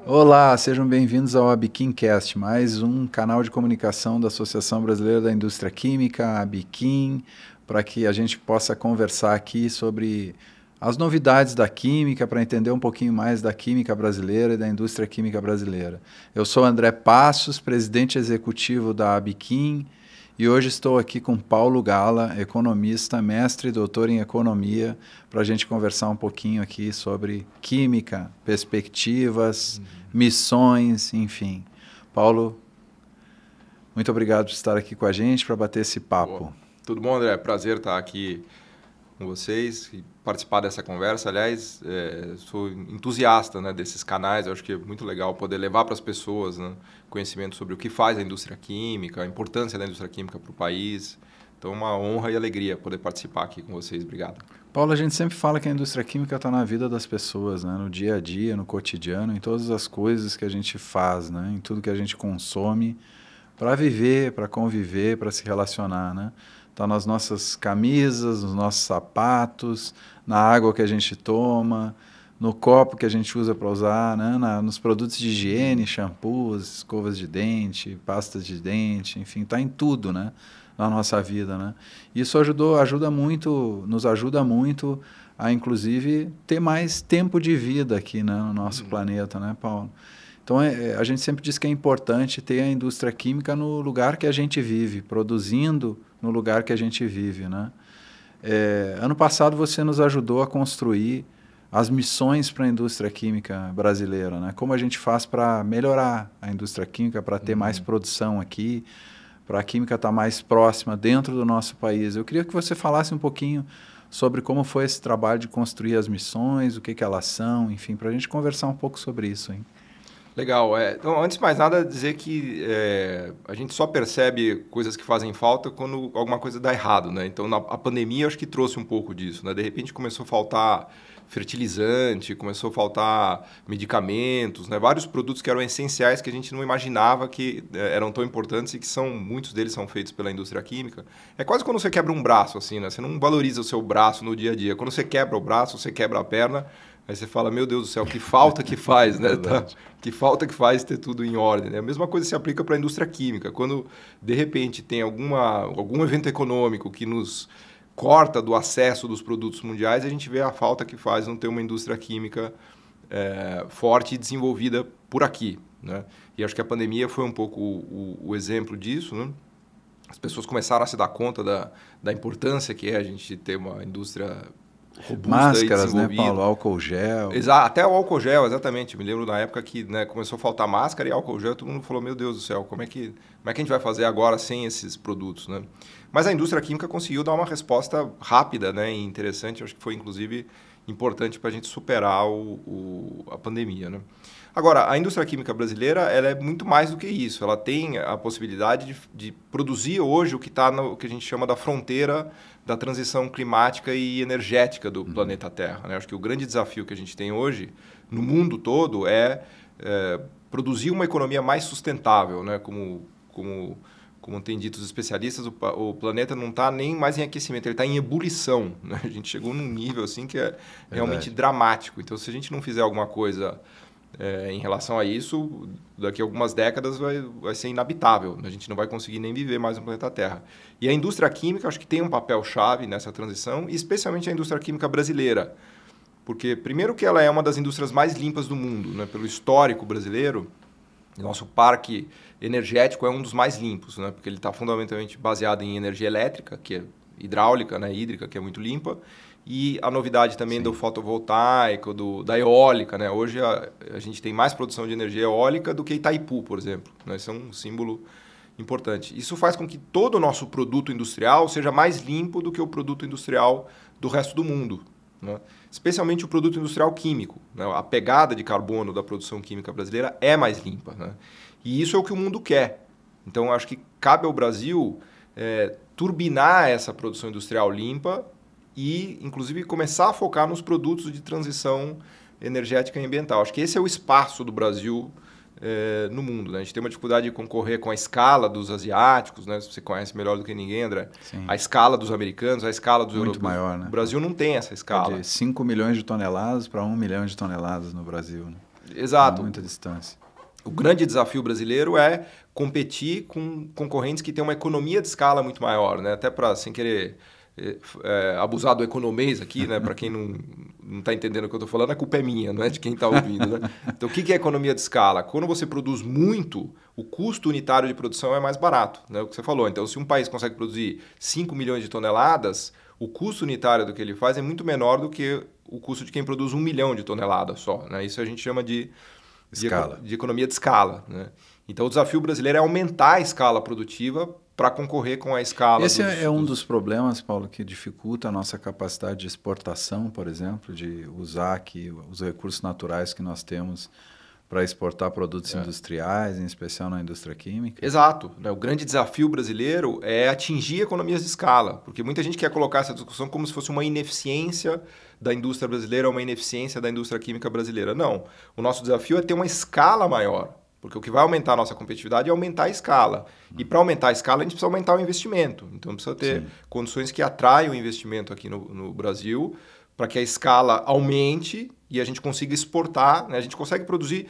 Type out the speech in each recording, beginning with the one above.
Olá, sejam bem-vindos ao ABQuimcast, mais um canal de comunicação da Associação Brasileira da Indústria Química, ABQuim, para que a gente possa conversar aqui sobre as novidades da química, para entender um pouquinho mais da química brasileira e da indústria química brasileira. Eu sou André Passos, presidente executivo da ABQuim, e hoje estou aqui com Paulo Gala, economista, mestre e doutor em economia, para a gente conversar um pouquinho aqui sobre química, perspectivas, missões, enfim. Paulo, muito obrigado por estar aqui com a gente para bater esse papo. Boa. Tudo bom, André? Prazer estar aqui com vocês e participar dessa conversa. Aliás, sou entusiasta, né, desses canais. Eu acho que é muito legal poder levar para as pessoas, né, conhecimento sobre o que faz a indústria química, a importância da indústria química para o país. Então, uma honra e alegria poder participar aqui com vocês. Obrigado. Paulo, a gente sempre fala que a indústria química está na vida das pessoas, né? No dia a dia, no cotidiano, em todas as coisas que a gente faz, né? Em tudo que a gente consome para viver, para conviver, para se relacionar, né? Está nas nossas camisas, nos nossos sapatos, na água que a gente toma, no copo que a gente usa para usar, né? Nos produtos de higiene, shampoos, escovas de dente, pastas de dente, enfim, está em tudo, né? Na nossa vida, né? Isso nos ajuda muito a, inclusive, ter mais tempo de vida aqui, né, no nosso planeta, né, Paulo? Então, a gente sempre diz que é importante ter a indústria química no lugar que a gente vive, produzindo no lugar que a gente vive, né? Ano passado você nos ajudou a construir as missões para a indústria química brasileira, né? Como a gente faz para melhorar a indústria química, para ter mais produção aqui, para a química estar mais próxima dentro do nosso país. Eu queria que você falasse um pouquinho sobre como foi esse trabalho de construir as missões, o que elas são, enfim, para a gente conversar um pouco sobre isso, hein? Legal. Então, antes de mais nada, dizer que a gente só percebe coisas que fazem falta quando alguma coisa dá errado, né? Então, a pandemia, acho que trouxe um pouco disso, né? De repente, começou a faltar fertilizante, começou a faltar medicamentos, né? Vários produtos que eram essenciais que a gente não imaginava que eram tão importantes e que muitos deles são feitos pela indústria química. É quase quando você quebra um braço, assim, né? Você não valoriza o seu braço no dia a dia. Quando você quebra o braço, você quebra a perna, aí você fala, meu Deus do céu, que falta que faz, né? Que falta que faz ter tudo em ordem, né? A mesma coisa se aplica para a indústria química. Quando, de repente, tem algum evento econômico que nos corta do acesso dos produtos mundiais, a gente vê a falta que faz não ter uma indústria química forte e desenvolvida por aqui, né? E acho que a pandemia foi um pouco o exemplo disso, né? As pessoas começaram a se dar conta da importância que é a gente ter uma indústria robusta. Máscaras, e desenvolvida. Né, Paulo? Álcool gel. Até o álcool gel, exatamente. Me lembro na época que, né, começou a faltar máscara e álcool gel, todo mundo falou, meu Deus do céu, como é que a gente vai fazer agora sem esses produtos, né? Mas a indústria química conseguiu dar uma resposta rápida, né, e interessante. Acho que foi, inclusive, importante para a gente superar a pandemia, né? Agora, a indústria química brasileira ela é muito mais do que isso. Ela tem a possibilidade de produzir hoje o que está no que a gente chama da fronteira da transição climática e energética do planeta Terra, né? Acho que o grande desafio que a gente tem hoje no mundo todo é produzir uma economia mais sustentável, né? Como tem dito os especialistas, o planeta não está nem mais em aquecimento, ele está em ebulição, né? A gente chegou num nível assim que é realmente dramático. Então, se a gente não fizer alguma coisa em relação a isso, daqui a algumas décadas vai ser inabitável. A gente não vai conseguir nem viver mais no planeta Terra. E a indústria química, acho que tem um papel-chave nessa transição, e especialmente a indústria química brasileira. Porque, primeiro, que ela é uma das indústrias mais limpas do mundo, né? Pelo histórico brasileiro, nosso parque energético é um dos mais limpos, né? Porque ele está fundamentalmente baseado em energia elétrica, que é hidráulica, né? Hídrica, que é muito limpa, e a novidade também do fotovoltaico, da eólica, né? Hoje a gente tem mais produção de energia eólica do que Itaipu, por exemplo, né? Isso é um símbolo importante. Isso faz com que todo o nosso produto industrial seja mais limpo do que o produto industrial do resto do mundo, né? Especialmente o produto industrial químico, né? A pegada de carbono da produção química brasileira é mais limpa, né? E isso é o que o mundo quer. Então, acho que cabe ao Brasil turbinar essa produção industrial limpa e, inclusive, começar a focar nos produtos de transição energética e ambiental. Acho que esse é o espaço do Brasil no mundo. Né? A gente tem uma dificuldade de concorrer com a escala dos asiáticos, né? Você conhece melhor do que ninguém, André. Sim. A escala dos americanos, a escala dos Muito europeus. maior, né? O Brasil não tem essa escala. De 5 milhões de toneladas para 1 milhão de toneladas no Brasil. Né? Exato. Muita distância. O grande desafio brasileiro é competir com concorrentes que têm uma economia de escala muito maior, né? Até para, sem querer abusar do economês aqui, né? Para quem não está entendendo o que eu estou falando, a culpa é minha, não é de quem está ouvindo. Né? Então, o que é economia de escala? Quando você produz muito, o custo unitário de produção é mais barato, né? O que você falou. Então, se um país consegue produzir 5 milhões de toneladas, o custo unitário do que ele faz é muito menor do que o custo de quem produz 1 milhão de toneladas só. Né? Isso a gente chama de economia de escala. Né? Então, o desafio brasileiro é aumentar a escala produtiva para concorrer com a escala. Esse é um dos problemas, Paulo, que dificulta a nossa capacidade de exportação, por exemplo, de usar aqui os recursos naturais que nós temos para exportar produtos industriais, em especial na indústria química. Exato. Né? O grande desafio brasileiro é atingir economias de escala, porque muita gente quer colocar essa discussão como se fosse uma ineficiência da indústria brasileira, uma ineficiência da indústria química brasileira. Não. O nosso desafio é ter uma escala maior. Porque o que vai aumentar a nossa competitividade é aumentar a escala. E para aumentar a escala, a gente precisa aumentar o investimento. Então, precisa ter condições que atraiam o investimento aqui no Brasil, para que a escala aumente e a gente consiga exportar. Né? A gente consegue produzir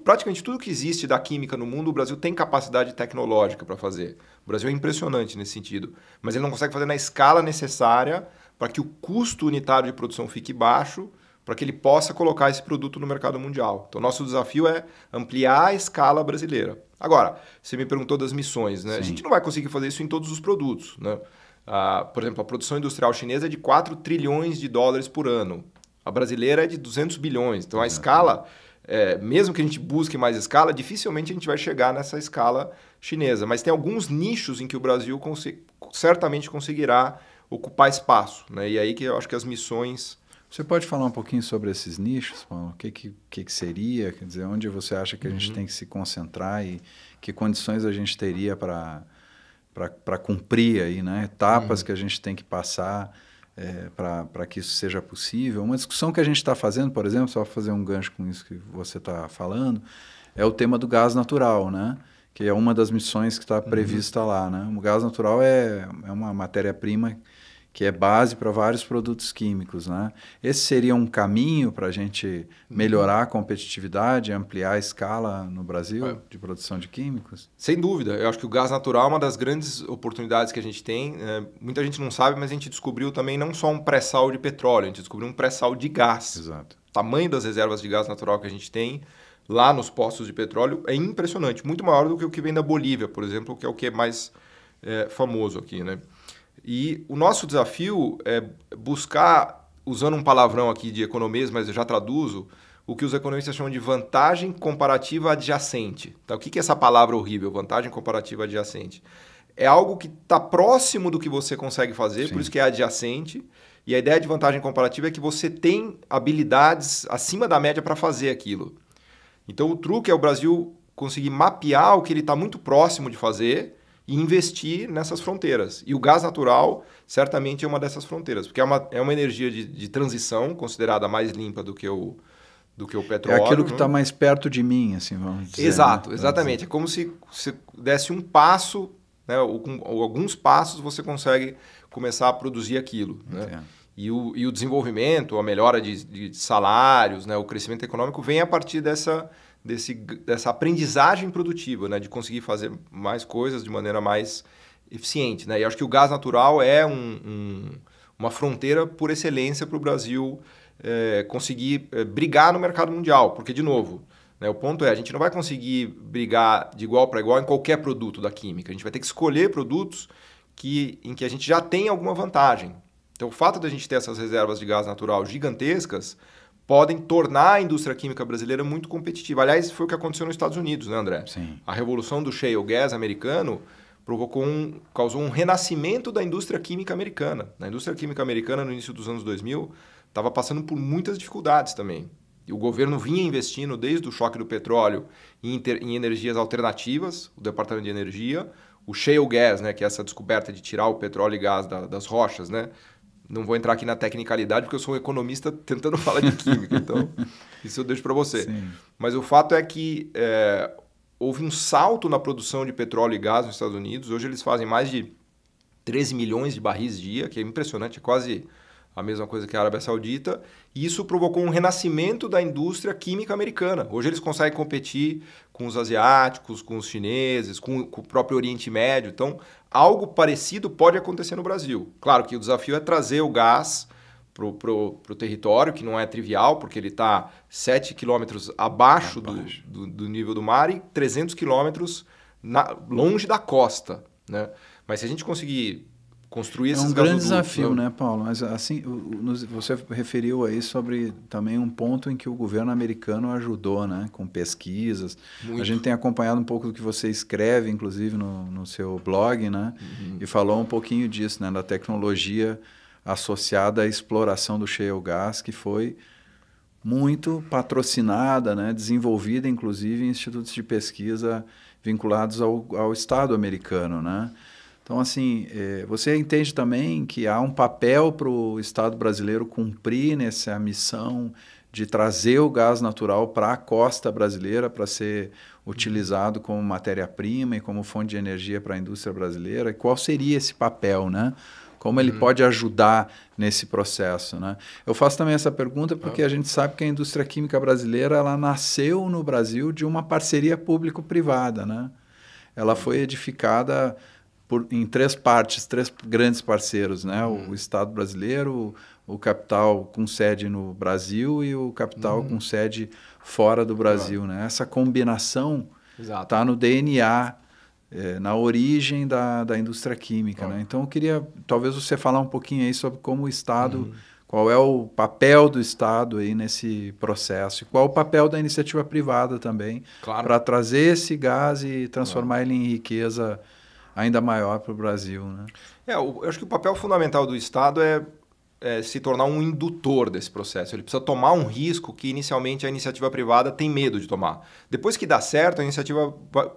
praticamente tudo que existe da química no mundo, o Brasil tem capacidade tecnológica para fazer. O Brasil é impressionante nesse sentido. Mas ele não consegue fazer na escala necessária para que o custo unitário de produção fique baixo, para que ele possa colocar esse produto no mercado mundial. Então, nosso desafio é ampliar a escala brasileira. Agora, você me perguntou das missões, né? A gente não vai conseguir fazer isso em todos os produtos. Né? Por exemplo, a produção industrial chinesa é de 4 trilhões de dólares por ano. A brasileira é de 200 bilhões. Então, a escala, mesmo que a gente busque mais escala, dificilmente a gente vai chegar nessa escala chinesa. Mas tem alguns nichos em que o Brasil certamente conseguirá ocupar espaço. Né? E aí que eu acho que as missões... Você pode falar um pouquinho sobre esses nichos, Paulo? O que seria? Quer dizer, onde você acha que a gente tem que se concentrar e que condições a gente teria para cumprir aí, né? Etapas que a gente tem que passar para que isso seja possível? Uma discussão que a gente está fazendo, por exemplo, só para fazer um gancho com isso que você está falando, é o tema do gás natural, né? Que é uma das missões que está prevista lá. Né? O gás natural é uma matéria-prima que é base para vários produtos químicos. Né? Esse seria um caminho para a gente melhorar a competitividade, ampliar a escala no Brasil de produção de químicos? Sem dúvida. Eu acho que o gás natural é uma das grandes oportunidades que a gente tem. Muita gente não sabe, mas a gente descobriu também não só um pré-sal de petróleo, a gente descobriu um pré-sal de gás. Exato. O tamanho das reservas de gás natural que a gente tem lá nos postos de petróleo é impressionante. Muito maior do que o que vem da Bolívia, por exemplo, que é o que é mais famoso aqui, né? E o nosso desafio é buscar, usando um palavrão aqui de economês, mas eu já traduzo, o que os economistas chamam de vantagem comparativa adjacente. Tá? O que é essa palavra horrível, vantagem comparativa adjacente? É algo que está próximo do que você consegue fazer, por isso que é adjacente. E a ideia de vantagem comparativa é que você tem habilidades acima da média para fazer aquilo. Então o truque é o Brasil conseguir mapear o que ele está muito próximo de fazer e investir nessas fronteiras. E o gás natural certamente é uma dessas fronteiras, porque é uma energia de transição considerada mais limpa do que o petróleo. É aquilo que está mais perto de mim, assim, vamos dizer. Exato, né? exatamente. É como se você desse um passo, né, ou alguns passos você consegue começar a produzir aquilo. Né? E o desenvolvimento, a melhora de salários, né, o crescimento econômico vem a partir dessa aprendizagem produtiva, né, de conseguir fazer mais coisas de maneira mais eficiente. Né? E acho que o gás natural é uma fronteira por excelência para o Brasil conseguir brigar no mercado mundial. Porque, de novo, né, o ponto é, a gente não vai conseguir brigar de igual para igual em qualquer produto da química. A gente vai ter que escolher produtos em que a gente já tem alguma vantagem. Então, o fato de a gente ter essas reservas de gás natural gigantescas podem tornar a indústria química brasileira muito competitiva. Aliás, foi o que aconteceu nos Estados Unidos, né, André? Sim. A revolução do shale gas americano causou um renascimento da indústria química americana. A indústria química americana, no início dos anos 2000, estava passando por muitas dificuldades também. E o governo vinha investindo, desde o choque do petróleo, em energias alternativas, o Departamento de Energia, o shale gas, né, que é essa descoberta de tirar o petróleo e gás das rochas, né, Não vou entrar aqui na tecnicalidade, porque eu sou um economista tentando falar de química, então isso eu deixo para você. Sim. Mas o fato é que houve um salto na produção de petróleo e gás nos Estados Unidos. Hoje eles fazem mais de 13 milhões de barris dia, que é impressionante, é quase a mesma coisa que a Arábia Saudita, e isso provocou um renascimento da indústria química americana. Hoje eles conseguem competir com os asiáticos, com os chineses, com o próprio Oriente Médio. Então, algo parecido pode acontecer no Brasil. Claro que o desafio é trazer o gás para o território, que não é trivial, porque ele está 7 quilômetros abaixo do nível do mar e 300 quilômetros longe da costa, né? Mas se a gente conseguir construir esses gasodutos... É um grande desafio, né, Paulo? Mas assim, você referiu aí sobre também um ponto em que o governo americano ajudou, né, com pesquisas. Muito. A gente tem acompanhado um pouco do que você escreve, inclusive no seu blog, né, e falou um pouquinho disso, né, da tecnologia associada à exploração do shale gas, que foi muito patrocinada, né, desenvolvida, inclusive, em institutos de pesquisa vinculados ao Estado americano, né? Então, assim, você entende também que há um papel para o Estado brasileiro cumprir nessa missão de trazer o gás natural para a costa brasileira para ser utilizado como matéria-prima e como fonte de energia para a indústria brasileira? E qual seria esse papel, né? Como ele pode ajudar nesse processo, né? Eu faço também essa pergunta porque a gente sabe que a indústria química brasileira ela nasceu no Brasil de uma parceria público-privada, né? Ela foi edificada em 3 partes, 3 grandes parceiros, né? O Estado brasileiro, o capital com sede no Brasil e o capital com sede fora do Brasil, né? Essa combinação está no DNA, na origem da indústria química, né? Então, eu queria, talvez, você falar um pouquinho aí sobre como o Estado, qual é o papel do Estado aí nesse processo e qual é o papel da iniciativa privada também para trazer esse gás e transformar ele em riqueza ainda maior para o Brasil, né? Eu acho que o papel fundamental do Estado é se tornar um indutor desse processo. Ele precisa tomar um risco que inicialmente a iniciativa privada tem medo de tomar. Depois que dá certo, a iniciativa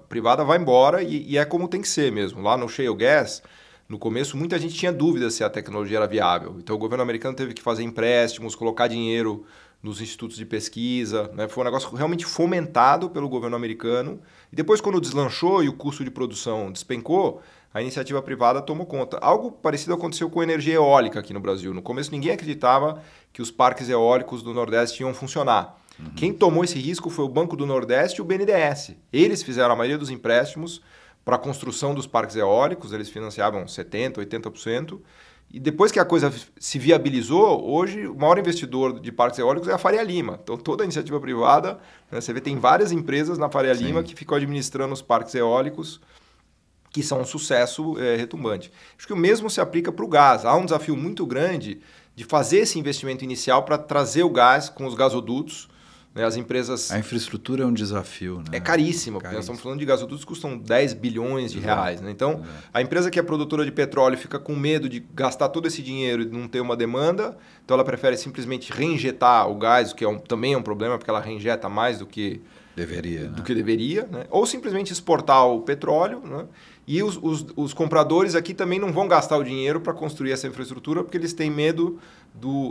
privada vai embora e é como tem que ser mesmo. Lá no shale gas, no começo, muita gente tinha dúvida se a tecnologia era viável. Então, o governo americano teve que fazer empréstimos, colocar dinheiro nos institutos de pesquisa, né? Foi um negócio realmente fomentado pelo governo americano. E depois, quando deslanchou e o custo de produção despencou, a iniciativa privada tomou conta. Algo parecido aconteceu com a energia eólica aqui no Brasil. No começo, ninguém acreditava que os parques eólicos do Nordeste iam funcionar. Quem tomou esse risco foi o Banco do Nordeste e o BNDES. Eles fizeram a maioria dos empréstimos para a construção dos parques eólicos, eles financiavam 70%, 80%. E depois que a coisa se viabilizou, hoje o maior investidor de parques eólicos é a Faria Lima. Então, toda a iniciativa privada, né, você vê, tem várias empresas na Faria Lima que ficam administrando os parques eólicos, que são um sucesso retumbante. Acho que o mesmo se aplica para o gás. Há um desafio muito grande de fazer esse investimento inicial para trazer o gás com os gasodutos. Né, as empresas... A infraestrutura é um desafio, né? É caríssima, porque nós estamos falando de gasodutos que custam 10 bilhões de reais. Né? Então, a empresa que é produtora de petróleo fica com medo de gastar todo esse dinheiro e não ter uma demanda, então ela prefere simplesmente reinjetar o gás, o que também é um problema, porque ela reinjeta mais do que deveria, né? Ou simplesmente exportar o petróleo, né? E os compradores aqui também não vão gastar o dinheiro para construir essa infraestrutura porque eles têm medo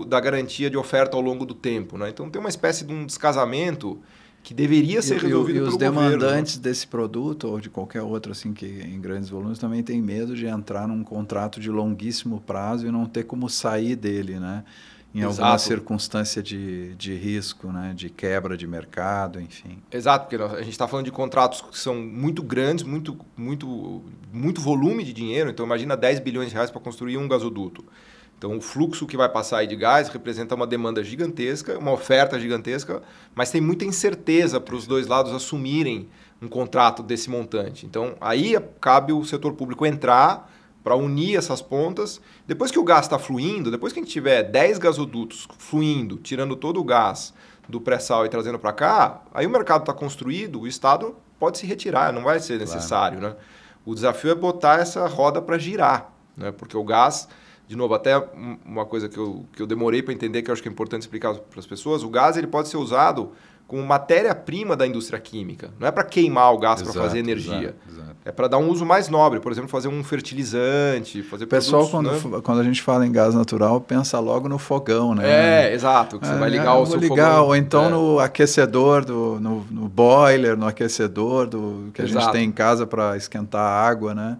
da garantia de oferta ao longo do tempo, né? Então tem uma espécie de um descasamento que deveria ser resolvido pelo governo. E os demandantes desse produto ou de qualquer outro assim que em grandes volumes também têm medo de entrar num contrato de longuíssimo prazo e não ter como sair dele, né? Em alguma circunstância de risco, né? De quebra de mercado, enfim. Exato, porque a gente está falando de contratos que são muito grandes, muito volume de dinheiro. Então, imagina 10 bilhões de reais para construir um gasoduto. Então, o fluxo que vai passar aí de gás representa uma demanda gigantesca, uma oferta gigantesca, mas tem muita incerteza para os dois lados assumirem um contrato desse montante. Então, aí cabe o setor público entrar para unir essas pontas. Depois que o gás está fluindo, depois que a gente tiver 10 gasodutos fluindo, tirando todo o gás do pré-sal e trazendo para cá, aí o mercado está construído, o Estado pode se retirar, não vai ser necessário. Né? O desafio é botar essa roda para girar, né? Porque o gás de novo, até uma coisa que eu demorei para entender, que eu acho que é importante explicar para as pessoas, o gás ele pode ser usado como matéria-prima da indústria química. Não é para queimar o gás para fazer energia. Exato. É para dar um uso mais nobre, por exemplo, fazer um fertilizante, fazer pessoal, produtos... quando a gente fala em gás natural, pensa logo no fogão, né? Exato, que você vai ligar o seu fogão. Ou então no aquecedor, no boiler, no aquecedor que a gente tem em casa para esquentar a água, né?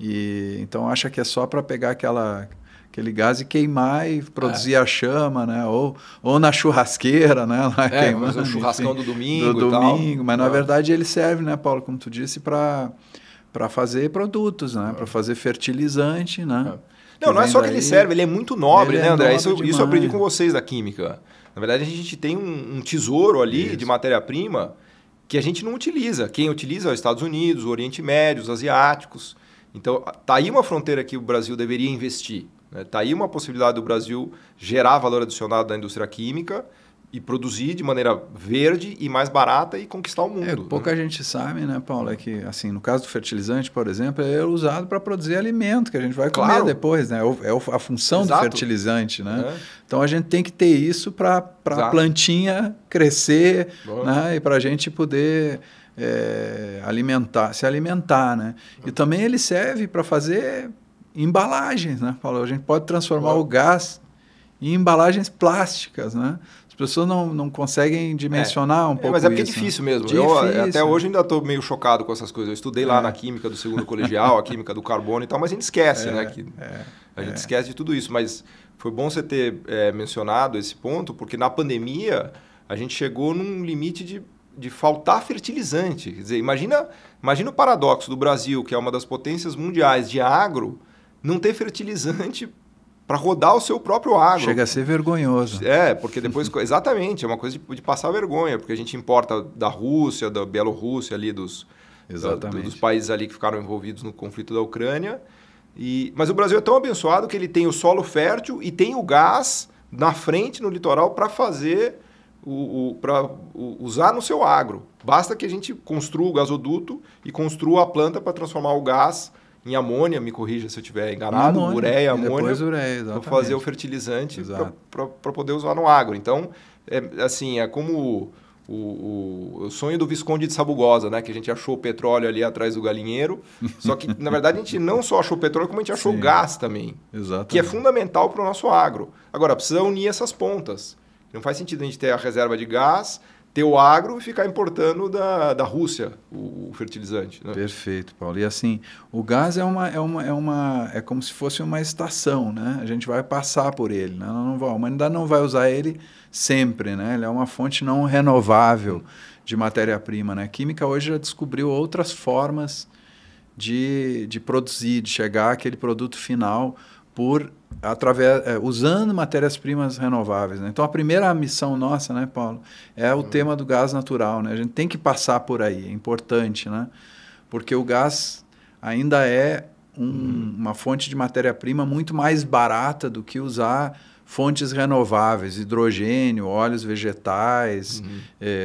E, então acha que é só para pegar aquele gás e queimar e produzir a chama, né? Ou na churrasqueira, né? Lá queimando, o churrascão, enfim, do domingo e tal. Mas na verdade ele serve, né, Paulo, como tu disse, para fazer produtos, né? Para fazer fertilizante, né? Não é só que ele serve, ele é muito nobre, né, André? Isso eu aprendi com vocês da química. Na verdade, a gente tem um tesouro ali de matéria-prima que a gente não utiliza. Quem utiliza é os Estados Unidos, o Oriente Médio, os asiáticos. Então, tá aí uma fronteira que o Brasil deveria investir. Está aí uma possibilidade do Brasil gerar valor adicionado da indústria química e produzir de maneira verde e mais barata e conquistar o mundo. Pouca gente sabe, né, Paulo, é que assim, no caso do fertilizante, por exemplo, é usado para produzir alimento que a gente vai comer depois, né? É a função do fertilizante, né? Então a gente tem que ter isso para a plantinha crescer, né? E para a gente poder se alimentar, né? E também ele serve para fazer embalagens, né, Paulo? A gente pode transformar o gás em embalagens plásticas, né? As pessoas não conseguem dimensionar um pouco mas porque isso. É difícil mesmo. Eu até hoje ainda estou meio chocado com essas coisas. Eu estudei lá na química do segundo colegial, a química do carbono e tal, mas a gente esquece, né? A gente esquece de tudo isso. Mas foi bom você ter mencionado esse ponto, porque na pandemia a gente chegou num limite de faltar fertilizante. Quer dizer, imagina o paradoxo do Brasil, que é uma das potências mundiais de agro, não ter fertilizante para rodar o seu próprio agro. Chega a ser vergonhoso. Porque depois... Exatamente, é uma coisa de passar vergonha, porque a gente importa da Rússia, da Bielorrússia, ali dos países ali que ficaram envolvidos no conflito da Ucrânia. Mas o Brasil é tão abençoado que ele tem o solo fértil e tem o gás na frente, no litoral, para fazer... para usar no seu agro. Basta que a gente construa o gasoduto e construa a planta para transformar o gás em amônia, me corrija se eu estiver enganado, ureia, amônia, para fazer o fertilizante para poder usar no agro. Então, é como o sonho do Visconde de Sabugosa, né? Que a gente achou o petróleo ali atrás do galinheiro, só que, na verdade, a gente não só achou o petróleo, como a gente achou o gás também, que é fundamental para o nosso agro. Agora, precisa unir essas pontas. Não faz sentido a gente ter a reserva de gás, ter o agro e ficar importando da Rússia o fertilizante. Né? Perfeito, Paulo. E assim, o gás é como se fosse uma estação, né? A gente vai passar por ele, né? A humanidade não vai usar ele sempre, né? Ele é uma fonte não renovável de matéria-prima, né? A química hoje já descobriu outras formas de produzir, de chegar àquele produto final usando matérias-primas renováveis, né? Então, a primeira missão nossa, né, Paulo, é o tema do gás natural, né? A gente tem que passar por aí, é importante, né? Porque o gás ainda é uma fonte de matéria-prima muito mais barata do que usar fontes renováveis, hidrogênio, óleos vegetais,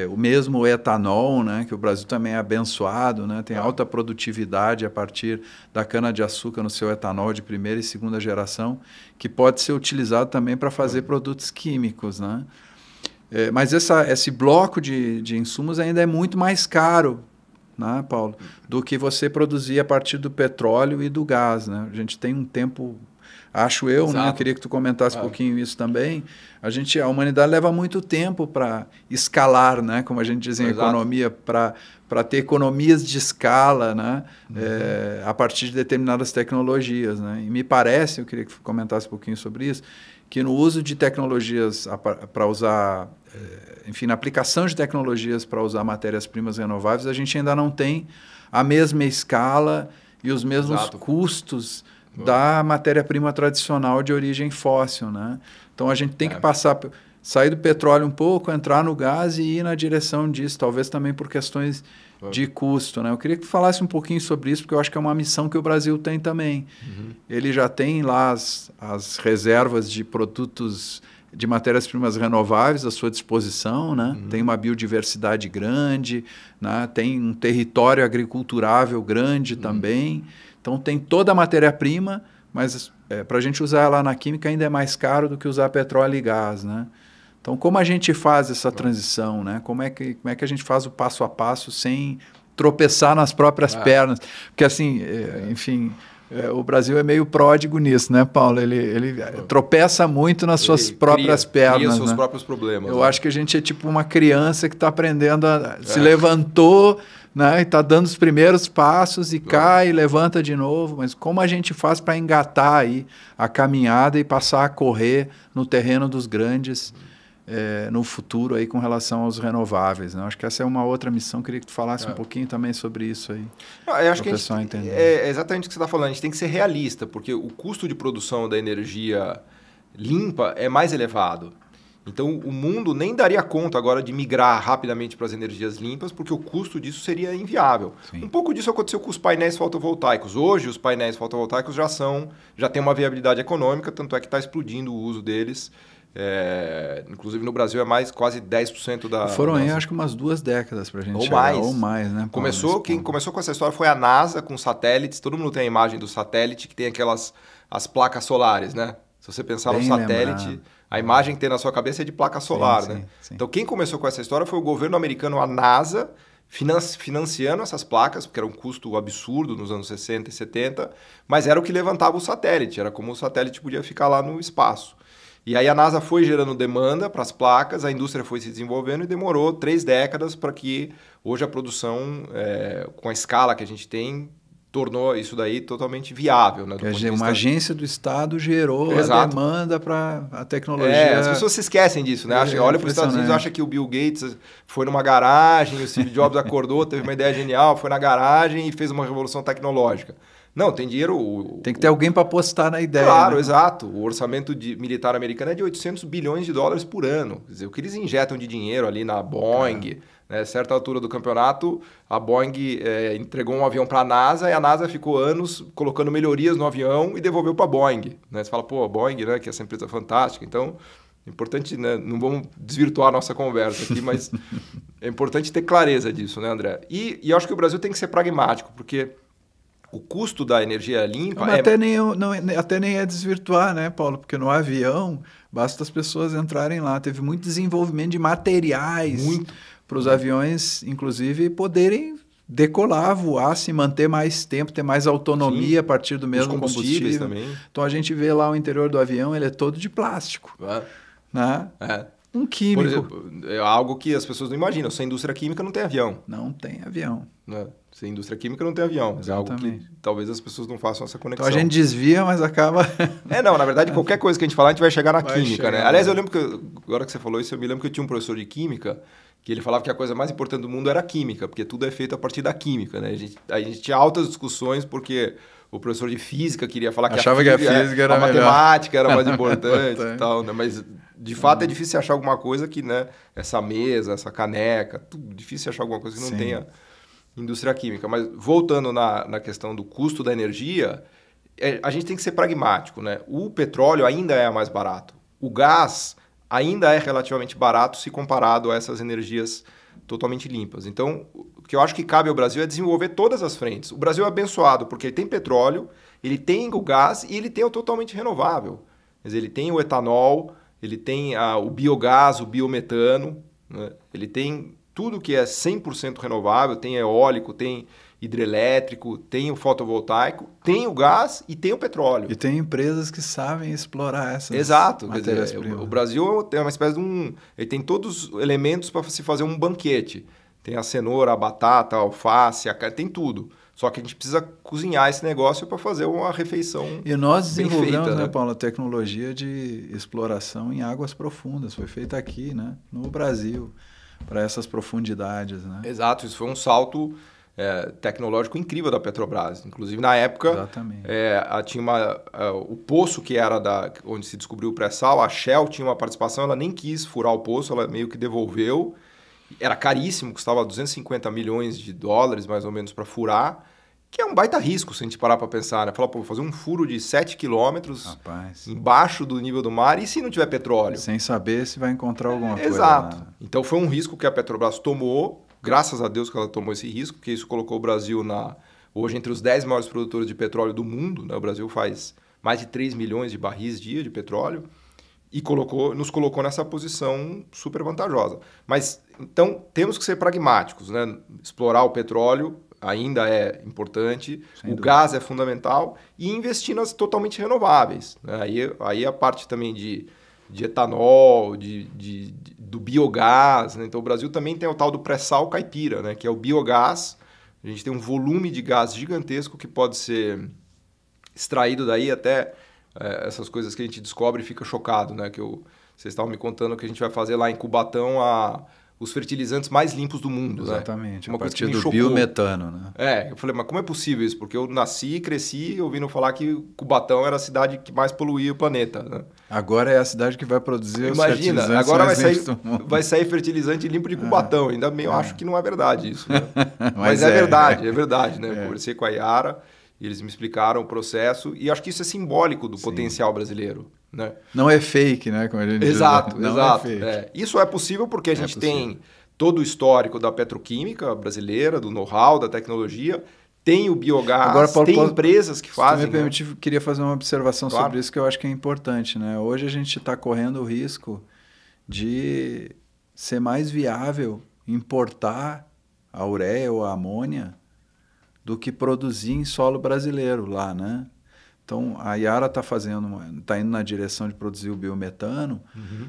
o mesmo etanol, né, que o Brasil também é abençoado, né, tem alta produtividade a partir da cana-de-açúcar no seu etanol de primeira e segunda geração, que pode ser utilizado também para fazer produtos químicos, né? Mas esse bloco de insumos ainda é muito mais caro, né, Paulo, do que você produzir a partir do petróleo e do gás, né? A gente tem um tempo... Acho eu, né? Eu queria que tu comentasse um pouquinho isso também. A humanidade leva muito tempo para escalar, né? Como a gente diz em economia, para ter economias de escala, né? A partir de determinadas tecnologias, né? E me parece, eu queria que tu comentasse um pouquinho sobre isso, que no uso de tecnologias para usar, enfim, na aplicação de tecnologias para usar matérias-primas renováveis, a gente ainda não tem a mesma escala e os mesmos custos da matéria-prima tradicional de origem fóssil, né? Então a gente tem que sair do petróleo um pouco, entrar no gás e ir na direção disso, talvez também por questões de custo, né? Eu queria que tu falasse um pouquinho sobre isso, porque eu acho que é uma missão que o Brasil tem também. Ele já tem lá as reservas de produtos de matérias-primas renováveis à sua disposição, né? Tem uma biodiversidade grande, né? Tem um território agriculturável grande também. Então, tem toda a matéria-prima, mas para a gente usar ela na química ainda é mais caro do que usar petróleo e gás, né? Então, como a gente faz essa transição, né? Como é que a gente faz o passo a passo sem tropeçar nas próprias pernas? Porque, assim, enfim, o Brasil é meio pródigo nisso, né, Paulo? Ele tropeça muito nas suas próprias pernas. Cria seus né? próprios problemas. Eu acho que a gente é tipo uma criança que está aprendendo se levantou, né, e está dando os primeiros passos e cai e levanta de novo. Mas como a gente faz para engatar aí a caminhada e passar a correr no terreno dos grandes no futuro aí com relação aos renováveis, né? Acho que essa é uma outra missão. Queria que tu falasse um pouquinho também sobre isso aí. Eu acho que é exatamente o que você está falando. A gente tem que ser realista, porque o custo de produção da energia limpa é mais elevado. Então, o mundo nem daria conta agora de migrar rapidamente para as energias limpas, porque o custo disso seria inviável. Sim. Um pouco disso aconteceu com os painéis fotovoltaicos. Hoje, os painéis fotovoltaicos já têm uma viabilidade econômica, tanto é que está explodindo o uso deles. Inclusive no Brasil é quase 10% da... Foram aí, acho que umas 2 décadas para a gente ou mais, né? Paulo? Quem começou com essa história foi a NASA, com satélites. Todo mundo tem a imagem do satélite, que tem as placas solares, né? Se você pensar no satélite, a imagem que tem na sua cabeça é de placa solar, né? Sim. Então, quem começou com essa história foi o governo americano, a NASA, financiando essas placas, porque era um custo absurdo nos anos 60 e 70, mas era o que levantava o satélite, era como o satélite podia ficar lá no espaço. E aí a NASA foi gerando demanda para as placas, a indústria foi se desenvolvendo e demorou 3 décadas para que hoje a produção, com a escala que a gente tem, tornou isso daí totalmente viável. Né, uma agência do Estado gerou a demanda para a tecnologia. As pessoas se esquecem disso, né? Olha para os Estados Unidos e acha que o Bill Gates foi numa garagem, o Steve Jobs acordou, teve uma ideia genial, foi na garagem e fez uma revolução tecnológica. Não, tem dinheiro... Tem que ter alguém para apostar na ideia. Claro, né? Exato. O orçamento militar americano é de 800 bilhões de dólares por ano. Quer dizer, o que eles injetam de dinheiro ali na Boeing, né? Certa altura do campeonato, a Boeing entregou um avião para a NASA e a NASA ficou anos colocando melhorias no avião e devolveu para a Boeing. Né? Você fala, pô, a Boeing, né, que é essa empresa fantástica. Então, é importante, né? Não vamos desvirtuar a nossa conversa aqui, mas é importante ter clareza disso, né, André? E eu acho que o Brasil tem que ser pragmático, porque... O custo da energia limpa até nem é desvirtuar, né, Paulo? Porque no avião, basta as pessoas entrarem lá. Teve muito desenvolvimento de materiais para os aviões, inclusive, poderem decolar, voar, se manter mais tempo, ter mais autonomia a partir do mesmo combustível. Também. Então, a gente vê lá o interior do avião, ele é todo de plástico. Né? Um químico. Por exemplo, é algo que as pessoas não imaginam. Sem indústria química não tem avião. Não tem avião. Né? Sem indústria química não tem avião. Exatamente. É algo que talvez as pessoas não façam essa conexão. Então a gente desvia, mas acaba... Na verdade, qualquer coisa que a gente falar, a gente vai chegar na química. Né? Aliás, eu lembro que, agora que você falou isso, eu me lembro que eu tinha um professor de química que ele falava que a coisa mais importante do mundo era a química, porque tudo é feito a partir da química. Né? A gente tinha altas discussões porque... O professor de física queria falar que a física era a matemática era mais importante e tal, né? Mas de fato é difícil achar alguma coisa que, né, essa mesa, essa caneca, tudo difícil achar alguma coisa que não tenha indústria química. Mas voltando na questão do custo da energia, a gente tem que ser pragmático, né? O petróleo ainda é mais barato. O gás ainda é relativamente barato se comparado a essas energias totalmente limpas. Então, o que eu acho que cabe ao Brasil é desenvolver todas as frentes. O Brasil é abençoado porque ele tem petróleo, ele tem o gás e ele tem o totalmente renovável. Quer dizer, ele tem o etanol, ele tem o biogás, o biometano, né? Ele tem tudo que é 100% renovável, tem eólico, tem hidrelétrico, tem o fotovoltaico, tem o gás e tem o petróleo. E tem empresas que sabem explorar essas matérias-primas. O Brasil é uma espécie de ele tem todos os elementos para se fazer um banquete. Tem a cenoura, a batata, a alface, tem tudo. Só que a gente precisa cozinhar esse negócio para fazer uma refeição. E nós desenvolvemos, né, Paulo, a tecnologia de exploração em águas profundas. Foi feita aqui, né, no Brasil, para essas profundidades. Né? Exato, isso foi um salto tecnológico incrível da Petrobras. Inclusive, na época, tinha o poço que era onde se descobriu o pré-sal, a Shell tinha uma participação, ela nem quis furar o poço, ela meio que devolveu. Era caríssimo, custava 250 milhões de dólares, mais ou menos, para furar, que é um baita risco, se a gente parar para pensar. Né? Falar, fazer um furo de 7 quilômetros embaixo do nível do mar, e se não tiver petróleo? Sem saber se vai encontrar alguma coisa. Exato. Então, foi um risco que a Petrobras tomou. Graças a Deus que ela tomou esse risco, porque isso colocou o Brasil hoje entre os 10 maiores produtores de petróleo do mundo. Né? O Brasil faz mais de 3 milhões de barris dia de petróleo, e nos colocou nessa posição super vantajosa. Mas, então, temos que ser pragmáticos, né? Explorar o petróleo ainda é importante, o gás é fundamental, e investir nas totalmente renováveis, né? Aí a parte também de etanol, do biogás, né? Então, o Brasil também tem o tal do pré-sal caipira, né? Que é o biogás. A gente tem um volume de gás gigantesco que pode ser extraído daí até essas coisas que a gente descobre e fica chocado, né? Vocês estavam me contando que a gente vai fazer lá em Cubatão os fertilizantes mais limpos do mundo. Exatamente, né? a partir do biometano. Né? Eu falei, mas como é possível isso? Porque eu nasci e cresci ouvindo falar que Cubatão era a cidade que mais poluía o planeta. Né? Agora é a cidade que vai produzir os Imagina, fertilizantes agora mais limpos do mundo. vai sair fertilizante limpo de Cubatão. Ainda bem, eu acho que não é verdade isso. Né? Mas é verdade. Né? Eu conversei com a Yara e eles me explicaram o processo e acho que isso é simbólico do potencial brasileiro. Né? Não é fake, né? Como a gente exato, diz, exato. Isso é possível porque a gente tem todo o histórico da petroquímica brasileira, do know-how, da tecnologia, tem o biogás, agora, Paulo, tem empresas que fazem. Se me permitir, eu queria fazer uma observação sobre isso que eu acho que é importante. Né? Hoje a gente está correndo o risco de ser mais viável importar a ureia ou a amônia do que produzir em solo brasileiro lá, né? Então, a Yara está indo na direção de produzir o biometano,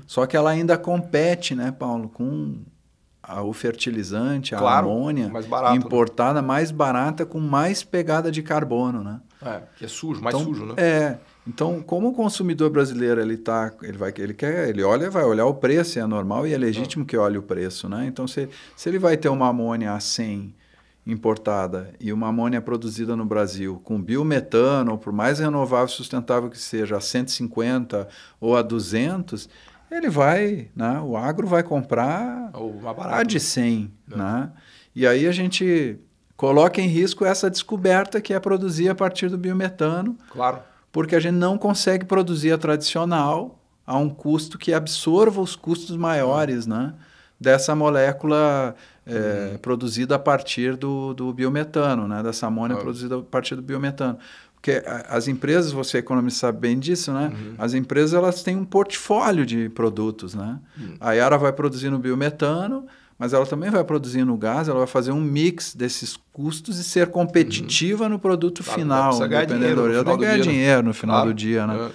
só que ela ainda compete, né, Paulo, com o fertilizante, a amônia, mais barato, importada, né? Mais barata, com mais pegada de carbono, né? Que é sujo, mais sujo, né? Então, como o consumidor brasileiro vai olhar o preço, é normal e é legítimo que olhe o preço, né? Então, se ele vai ter uma amônia a 100 importada e uma amônia produzida no Brasil com biometano, ou por mais renovável e sustentável que seja, a 150 ou a 200, ele vai, né? O agro vai comprar a de 100. Né? E aí a gente coloca em risco essa descoberta que é produzir a partir do biometano, porque a gente não consegue produzir a tradicional a um custo que absorva os custos maiores, né? Dessa molécula produzida a partir do biometano, né? Dessa amônia produzida a partir do biometano. Porque as empresas, você economista sabe bem disso, né? As empresas elas têm um portfólio de produtos, né? A Yara vai produzir no biometano, mas ela também vai produzir no gás, ela vai fazer um mix desses custos e ser competitiva no produto final. Ela tem que ganhar dinheiro no final do dia, né?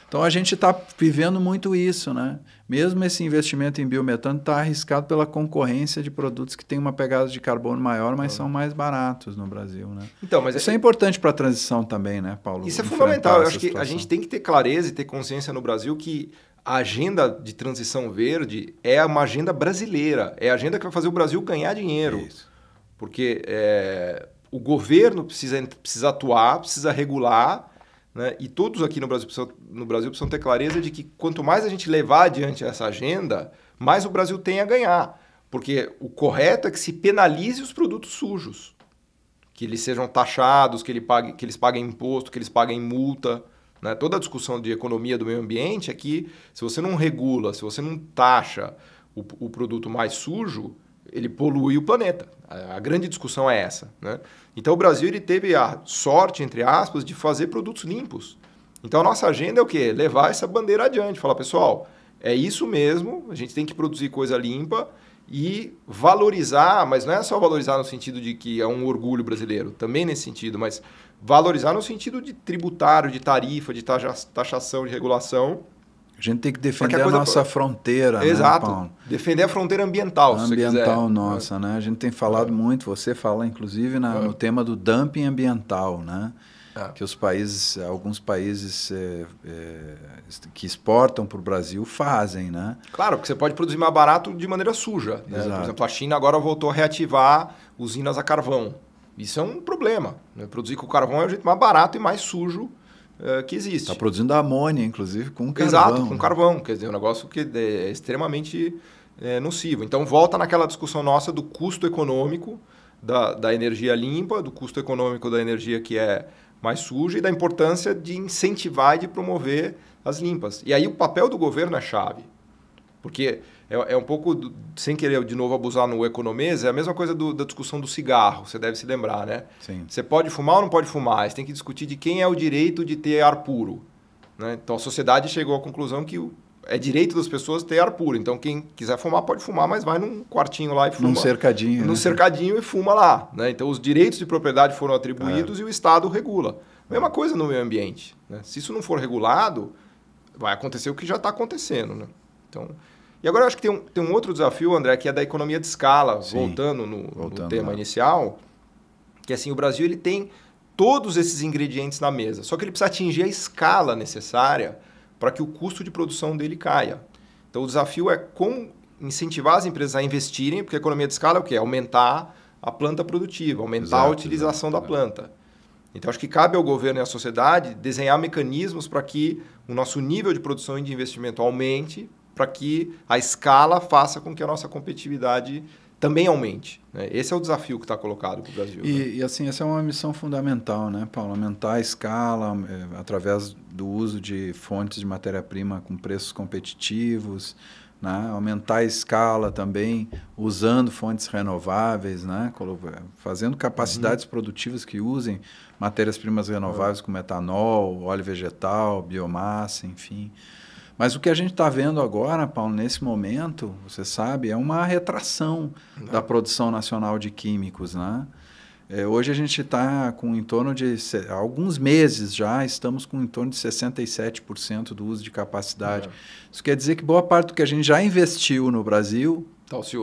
Então, a gente está vivendo muito isso, né? Mesmo esse investimento em biometano está arriscado pela concorrência de produtos que têm uma pegada de carbono maior, mas são mais baratos no Brasil, né? Então, mas isso é importante para a transição também, né, Paulo? Isso é fundamental. Eu acho que a gente tem que ter clareza e ter consciência no Brasil que a agenda de transição verde é uma agenda brasileira. É a agenda que vai fazer o Brasil ganhar dinheiro. Isso. Porque o governo precisa atuar, precisa regular, né? E todos aqui no Brasil precisam ter clareza de que quanto mais a gente levar adiante essa agenda, mais o Brasil tem a ganhar. Porque o correto é que se penalize os produtos sujos. Que eles sejam taxados, que eles paguem imposto, que eles paguem multa. Né? Toda a discussão de economia do meio ambiente é que se você não regula, se você não taxa o produto mais sujo, ele polui o planeta. A grande discussão é essa. Né? Então, o Brasil ele teve a sorte, entre aspas, de fazer produtos limpos. Então, a nossa agenda é o quê? Levar essa bandeira adiante. Falar, pessoal, é isso mesmo, a gente tem que produzir coisa limpa e valorizar, mas não é só valorizar no sentido de que é um orgulho brasileiro, também nesse sentido, mas valorizar no sentido de tributário, de tarifa, de taxação, de regulação. A gente tem que defender a nossa fronteira, exato. Né, Paulo? Defender a fronteira ambiental, se você quiser. Ambiental nossa, né? A gente tem falado muito, você fala inclusive no tema do dumping ambiental, né? Que alguns países que exportam para o Brasil fazem, né? Claro, porque você pode produzir mais barato de maneira suja. Né? Por exemplo, a China agora voltou a reativar usinas a carvão. Isso é um problema. Né? Produzir com carvão é o jeito mais barato e mais sujo que existe. Está produzindo amônia, inclusive, com carvão. Exato, com carvão. Quer dizer, um negócio que é extremamente nocivo. Então, volta naquela discussão nossa do custo econômico da energia limpa, do custo econômico da energia que é mais suja e da importância de incentivar e de promover as limpas. E aí o papel do governo é chave. Porque é um pouco, sem querer de novo abusar no economês, é a mesma coisa da discussão do cigarro, você deve se lembrar, né? Sim. Você pode fumar ou não pode fumar? Você tem que discutir de quem é o direito de ter ar puro. Né? Então a sociedade chegou à conclusão que é direito das pessoas ter ar puro. Então quem quiser fumar pode fumar, mas vai num quartinho lá e fuma. Num cercadinho. Num cercadinho e fuma lá. Né? Então os direitos de propriedade foram atribuídos e o Estado regula. Mesma coisa no meio ambiente. Né? Se isso não for regulado, vai acontecer o que já está acontecendo. Né? Então, e agora eu acho que tem um outro desafio, André, que é da economia de escala, voltando no tema inicial, que assim, o Brasil ele tem todos esses ingredientes na mesa, só que ele precisa atingir a escala necessária para que o custo de produção dele caia. Então o desafio é como incentivar as empresas a investirem, porque a economia de escala é o quê? Aumentar a planta produtiva, aumentar a utilização da planta. Então acho que cabe ao governo e à sociedade desenhar mecanismos para que o nosso nível de produção e de investimento aumente, para que a escala faça com que a nossa competitividade também aumente. Né? Esse é o desafio que está colocado para o Brasil. E assim, essa é uma missão fundamental, né, Paulo? Aumentar a escala através do uso de fontes de matéria-prima com preços competitivos, né? Aumentar a escala também usando fontes renováveis, né? Fazendo capacidades produtivas que usem matérias-primas renováveis como etanol, óleo vegetal, biomassa, enfim. Mas o que a gente está vendo agora, Paulo, nesse momento, você sabe, é uma retração da produção nacional de químicos, né? Hoje a gente está com em torno de, há alguns meses já, estamos com em torno de 67% do uso de capacidade. Isso quer dizer que boa parte do que a gente já investiu no Brasil,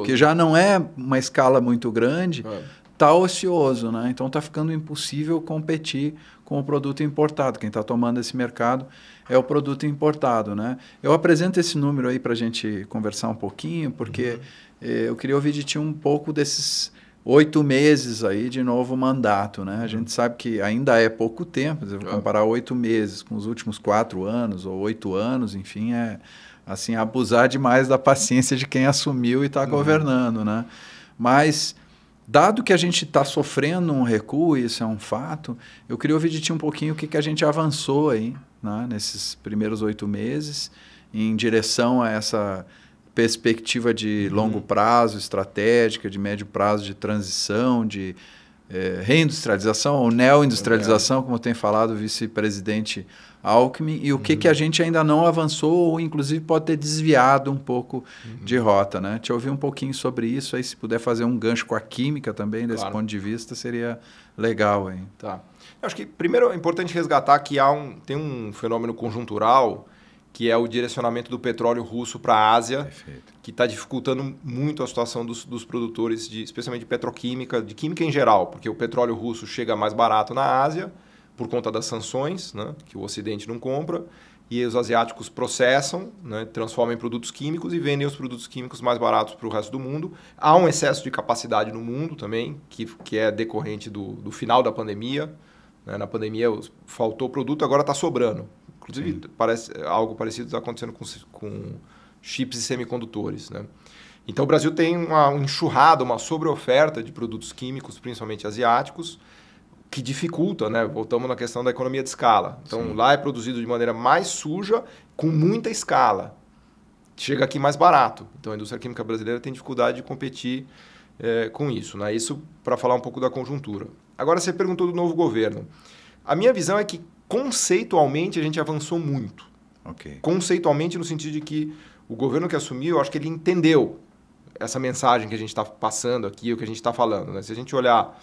que já não é uma escala muito grande, está ocioso, né? Então está ficando impossível competir com o produto importado. Quem está tomando esse mercado é o produto importado, né? Eu apresento esse número aí para a gente conversar um pouquinho, porque eu queria ouvir de ti um pouco desses 8 meses aí de novo mandato, né? A gente sabe que ainda é pouco tempo, se eu comparar 8 meses com os últimos 4 anos ou 8 anos, enfim, é assim, abusar demais da paciência de quem assumiu e está governando, né? Mas dado que a gente está sofrendo um recuo, e isso é um fato, eu queria ouvir de ti um pouquinho o que a gente avançou aí, né, nesses primeiros 8 meses em direção a essa perspectiva de longo prazo, estratégica, de médio prazo de transição, de reindustrialização ou neoindustrialização, como tem falado o vice-presidente Alckmin, e o que a gente ainda não avançou ou inclusive pode ter desviado um pouco de rota, né? Te ouvir um pouquinho sobre isso, aí se puder fazer um gancho com a química também, desse ponto de vista, seria legal. Hein? Tá. Eu acho que primeiro é importante resgatar que tem um fenômeno conjuntural que é o direcionamento do petróleo russo para a Ásia, que está dificultando muito a situação dos produtores, especialmente de petroquímica, de química em geral, porque o petróleo russo chega mais barato na Ásia, por conta das sanções, né, que o Ocidente não compra, e os asiáticos processam, né, transformam em produtos químicos e vendem os produtos químicos mais baratos para o resto do mundo. Há um excesso de capacidade no mundo também, que é decorrente do final da pandemia. Né? Na pandemia faltou produto, agora está sobrando. Inclusive, algo parecido está acontecendo com chips e semicondutores. Né? Então, o Brasil tem uma enxurrada, uma sobreoferta de produtos químicos, principalmente asiáticos, que dificulta, né? Voltamos na questão da economia de escala. Então, lá é produzido de maneira mais suja, com muita escala. Chega aqui mais barato. Então, a indústria química brasileira tem dificuldade de competir com isso. Né? Isso para falar um pouco da conjuntura. Agora, você perguntou do novo governo. A minha visão é que, conceitualmente, a gente avançou muito. Conceitualmente, no sentido de que o governo que assumiu, eu acho que ele entendeu essa mensagem que a gente está passando aqui, o que a gente está falando. Né? Se a gente olhar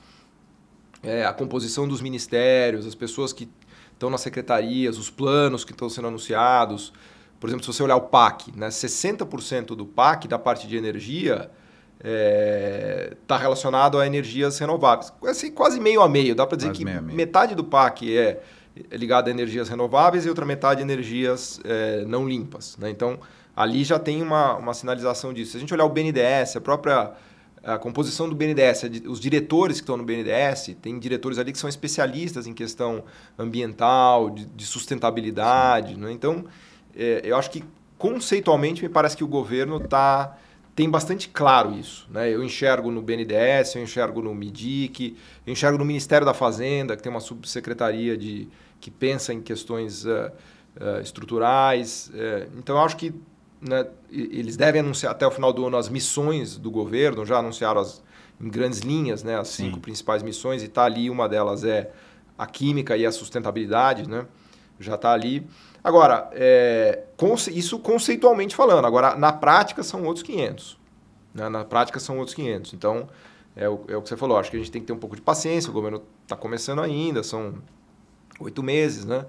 a composição dos ministérios, as pessoas que estão nas secretarias, os planos que estão sendo anunciados. Por exemplo, se você olhar o PAC, né, 60% do PAC, da parte de energia, está relacionado a energias renováveis. Assim, quase meio a meio. Dá para dizer que metade do PAC é ligada a energias renováveis e outra metade a energias não limpas. Né? Então, ali já tem uma sinalização disso. Se a gente olhar o BNDES, a composição do BNDES, os diretores que estão no BNDES, tem diretores ali que são especialistas em questão ambiental, de sustentabilidade. Né? Então, eu acho que conceitualmente me parece que o governo tem bastante claro isso. Né? Eu enxergo no BNDES, eu enxergo no MIDIC, eu enxergo no Ministério da Fazenda, que tem uma subsecretaria que pensa em questões estruturais. Então, eu acho que né, eles devem anunciar até o final do ano as missões do governo, já anunciaram em grandes linhas, né, as 5 principais missões, e está ali, uma delas é a química e a sustentabilidade, né, já está ali. Agora, isso conceitualmente falando, agora na prática são outros 500. Né, na prática são outros 500. Então, é o que você falou, acho que a gente tem que ter um pouco de paciência, o governo está começando ainda, são 8 meses, né?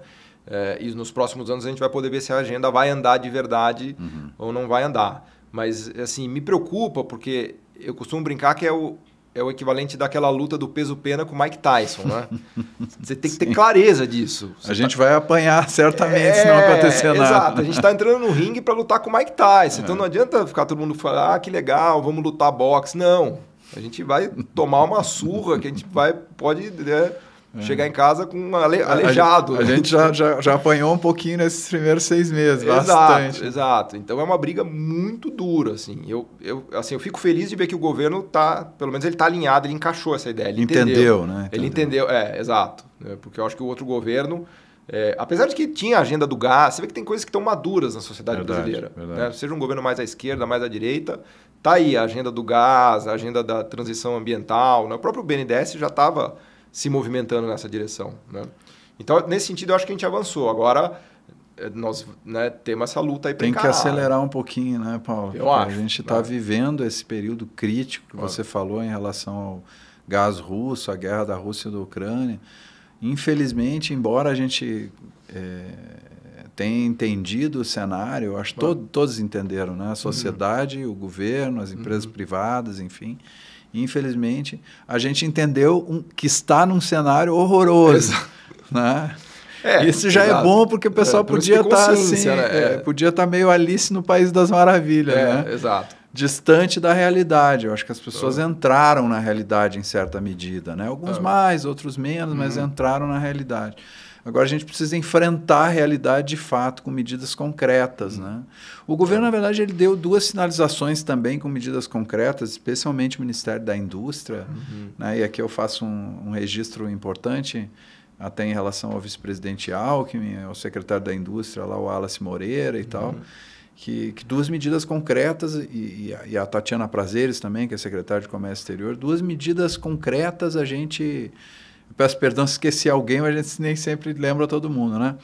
E nos próximos anos a gente vai poder ver se a agenda vai andar de verdade ou não vai andar. Mas, assim, me preocupa porque eu costumo brincar que é o equivalente daquela luta do peso-pena com o Mike Tyson, né? Você tem que ter clareza disso. A gente vai apanhar certamente se não acontecer nada. Exato, a gente está entrando no ringue para lutar com o Mike Tyson. Então não adianta ficar todo mundo falando, que legal, vamos lutar boxe. Não, a gente vai tomar uma surra que a gente pode... chegar em casa com aleijado. A gente já apanhou um pouquinho nesses primeiros 6 meses, bastante. Exato. Então é uma briga muito dura. Assim. Eu fico feliz de ver que o governo pelo menos ele está alinhado, ele encaixou essa ideia. Ele entendeu, né? Ele entendeu, exato. Porque eu acho que o outro governo, apesar de que tinha a agenda do gás, você vê que tem coisas que estão maduras na sociedade brasileira. Né? Seja um governo mais à esquerda, mais à direita, tá aí a agenda do gás, a agenda da transição ambiental. Né? O próprio BNDES já estava se movimentando nessa direção. Né? Então, nesse sentido, eu acho que a gente avançou. Agora, nós temos essa luta aí para encarar. Tem que acelerar um pouquinho, né, Paulo? Eu acho. A gente está vivendo esse período crítico que você falou em relação ao gás russo, a guerra da Rússia e da Ucrânia. Infelizmente, embora a gente tenha entendido o cenário, eu acho que todos entenderam, né? A sociedade, o governo, as empresas privadas, enfim... Infelizmente, a gente entendeu que está num cenário horroroso. Né? Isso já é bom porque o pessoal podia estar assim, podia estar meio Alice no País das Maravilhas, né? Exato. Distante da realidade. Eu acho que as pessoas entraram na realidade em certa medida, né? Alguns mais, outros menos, mas entraram na realidade. Agora a gente precisa enfrentar a realidade de fato com medidas concretas. Né? O governo, na verdade, ele deu 2 sinalizações também com medidas concretas, especialmente o Ministério da Indústria. Né? E aqui eu faço um registro importante até em relação ao vice-presidente Alckmin, ao secretário da Indústria, lá, o Wallace Moreira e tal, que 2 medidas concretas, e a Tatiana Prazeres também, que é secretária de Comércio Exterior, 2 medidas concretas a gente... Eu peço perdão se esqueci alguém, mas a gente nem sempre lembra todo mundo, né?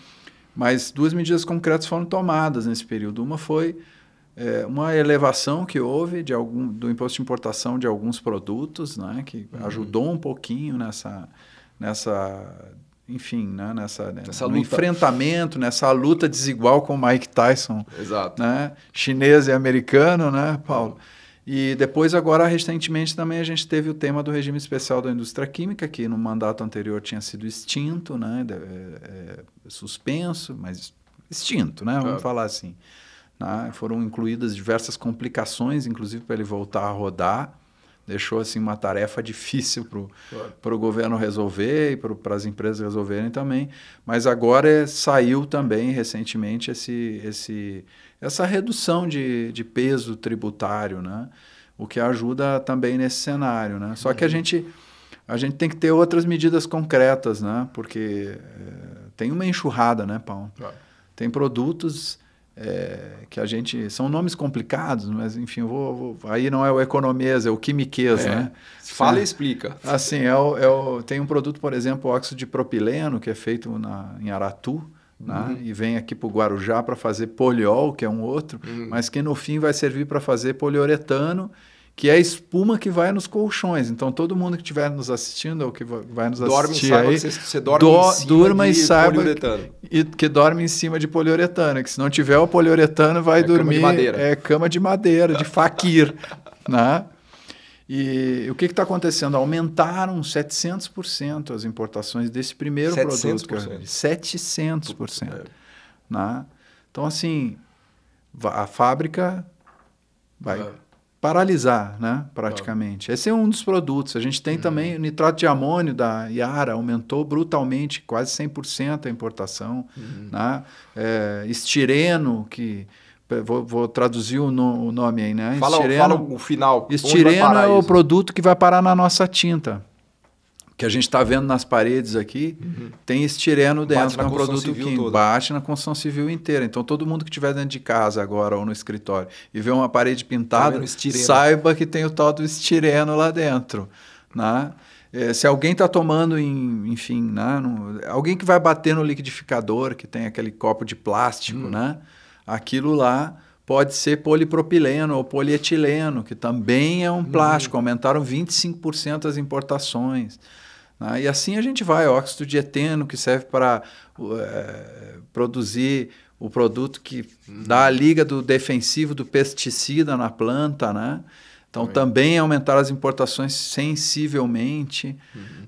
Mas 2 medidas concretas foram tomadas nesse período. Uma foi uma elevação que houve do imposto de importação de alguns produtos, né? Que ajudou um pouquinho enfim, né? No enfrentamento, nessa luta desigual com o Mike Tyson. Exato. Né? Chinês e americano, né, Paulo? E depois, agora, recentemente, também a gente teve o tema do regime especial da indústria química, que no mandato anterior tinha sido extinto, né? Suspenso, mas extinto, né? Vamos falar assim. Né? Foram incluídas diversas complicações, inclusive para ele voltar a rodar. Deixou assim, uma tarefa difícil para o governo resolver e para as empresas resolverem também. Mas agora saiu também, recentemente, essa redução de peso tributário, né? O que ajuda também nesse cenário. Né? Só que a gente tem que ter outras medidas concretas, né? Porque tem uma enxurrada, né, Paulo? Tem produtos... que a gente... São nomes complicados, mas, enfim, aí não é o economês, é o quimiquês, né? Fala e explica. Assim, tem um produto, por exemplo, o óxido de propileno, que é feito em Aratu, né? E vem aqui para o Guarujá para fazer poliol, que é um outro, mas que no fim vai servir para fazer poliuretano, que é a espuma que vai nos colchões. Então, todo mundo que estiver nos assistindo ou que vai nos assistir aí... Você dorme em cima de poliuretano. Que dorme em cima de poliuretano. Que se não tiver o poliuretano, vai dormir... Cama de madeira. Cama de madeira, de faquir. Né? E o que está acontecendo? Aumentaram 700% as importações desse primeiro 700%. produto. 700%. Né? Então, assim, a fábrica vai... paralisar, né, praticamente. Esse é um dos produtos. A gente tem também o nitrato de amônio da Yara, aumentou brutalmente, quase 100% a importação. Né? Estireno, que... Vou traduzir o nome aí, né? Fala o final. Estireno é o produto que vai parar na nossa tinta, que a gente está vendo nas paredes aqui, tem estireno dentro, que é um produto químico. Bate na construção civil inteira. Então, todo mundo que estiver dentro de casa agora ou no escritório e vê uma parede pintada, saiba que tem o tal do estireno lá dentro. Né? Se alguém está tomando, enfim, né? Alguém que vai bater no liquidificador, que tem aquele copo de plástico, né? Aquilo lá pode ser polipropileno ou polietileno, que também é um plástico. Aumentaram 25% as importações. E assim a gente vai, óxido de eteno, que serve para produzir o produto que dá a liga do defensivo do pesticida na planta, né? Então também aumentaram as importações sensivelmente.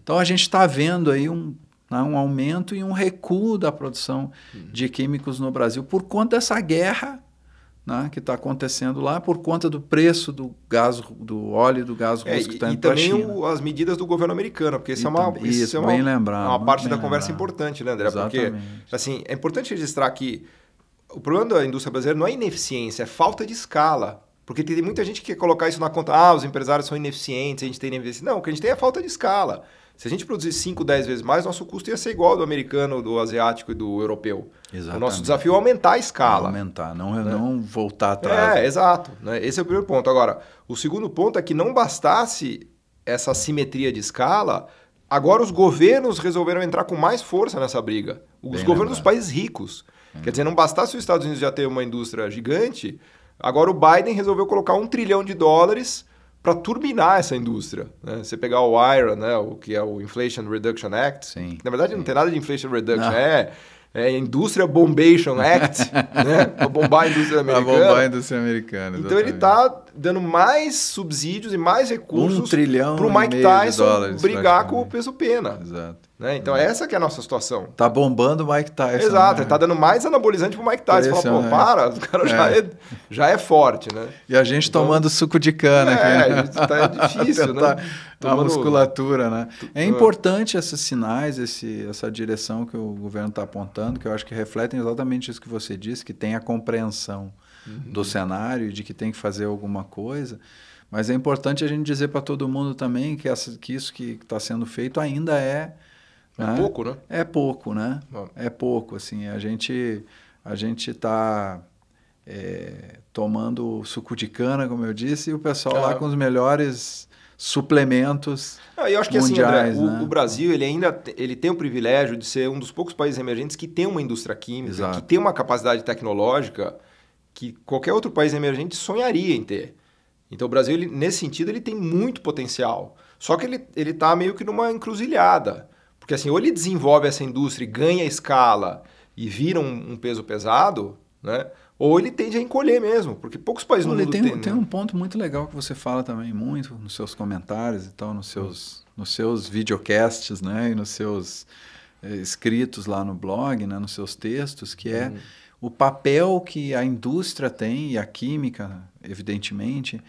Então a gente está vendo aí um aumento e um recuo da produção de químicos no Brasil por conta dessa guerra, né, que está acontecendo lá, por conta do preço do gás, do óleo e do gás russo que está indo para a China. E também as medidas do governo americano, porque isso é uma parte da conversa importante, né, André? Exatamente. Porque assim, é importante registrar que o problema da indústria brasileira não é ineficiência, é falta de escala. Porque tem muita gente que quer colocar isso na conta, os empresários são ineficientes, a gente tem ineficiência. Não, o que a gente tem é falta de escala. Se a gente produzir 5, 10 vezes mais, nosso custo ia ser igual ao do americano, do asiático e do europeu. Exatamente. O nosso desafio é aumentar a escala. Aumentar, não voltar atrás. Exato. Né? Esse é o primeiro ponto. Agora, o segundo ponto é que não bastasse essa assimetria de escala, agora os governos resolveram entrar com mais força nessa briga. Os governos dos países ricos. Quer dizer, não bastasse os Estados Unidos já ter uma indústria gigante, agora o Biden resolveu colocar $1 trilhão para turbinar essa indústria. Né? Você pegar o IRA, né? O que é o Inflation Reduction Act, que na verdade não tem nada de Inflation Reduction, é Indústria Bombation Act, né? Para bombar a indústria americana. Para bombar a indústria americana, então ele está dando mais subsídios e mais recursos para o Mike Tyson brigar com o peso-pena. Exato. Né? Então essa que é a nossa situação. Tá bombando o Mike Tyson. Exato, ele tá dando mais anabolizante pro Mike Tyson. Fala, para, o cara já é forte, né? E a gente tomando suco de cana. Tá difícil, né? A musculatura, né? É importante esses sinais, essa direção que o governo está apontando, que eu acho que refletem exatamente isso que você disse, que tem a compreensão do cenário e de que tem que fazer alguma coisa. Mas é importante a gente dizer para todo mundo também que isso que está sendo feito ainda é pouco, né? É pouco, né? É pouco, assim. A gente está tomando suco de cana, como eu disse, e o pessoal lá com os melhores suplementos eu acho que mundiais, assim, André, o Brasil ele tem o privilégio de ser um dos poucos países emergentes que tem uma indústria química, que tem uma capacidade tecnológica que qualquer outro país emergente sonharia em ter. Então o Brasil, nesse sentido, ele tem muito potencial. Só que ele está meio que numa encruzilhada. Porque assim, ou ele desenvolve essa indústria e ganha escala e vira um peso pesado, né? Ou ele tende a encolher mesmo, porque poucos países no mundo tem um ponto muito legal que você fala também muito nos seus comentários, então, nos seus videocasts, né? E nos seus escritos lá no blog, né? Nos seus textos, que é o papel que a indústria tem, e a química, evidentemente,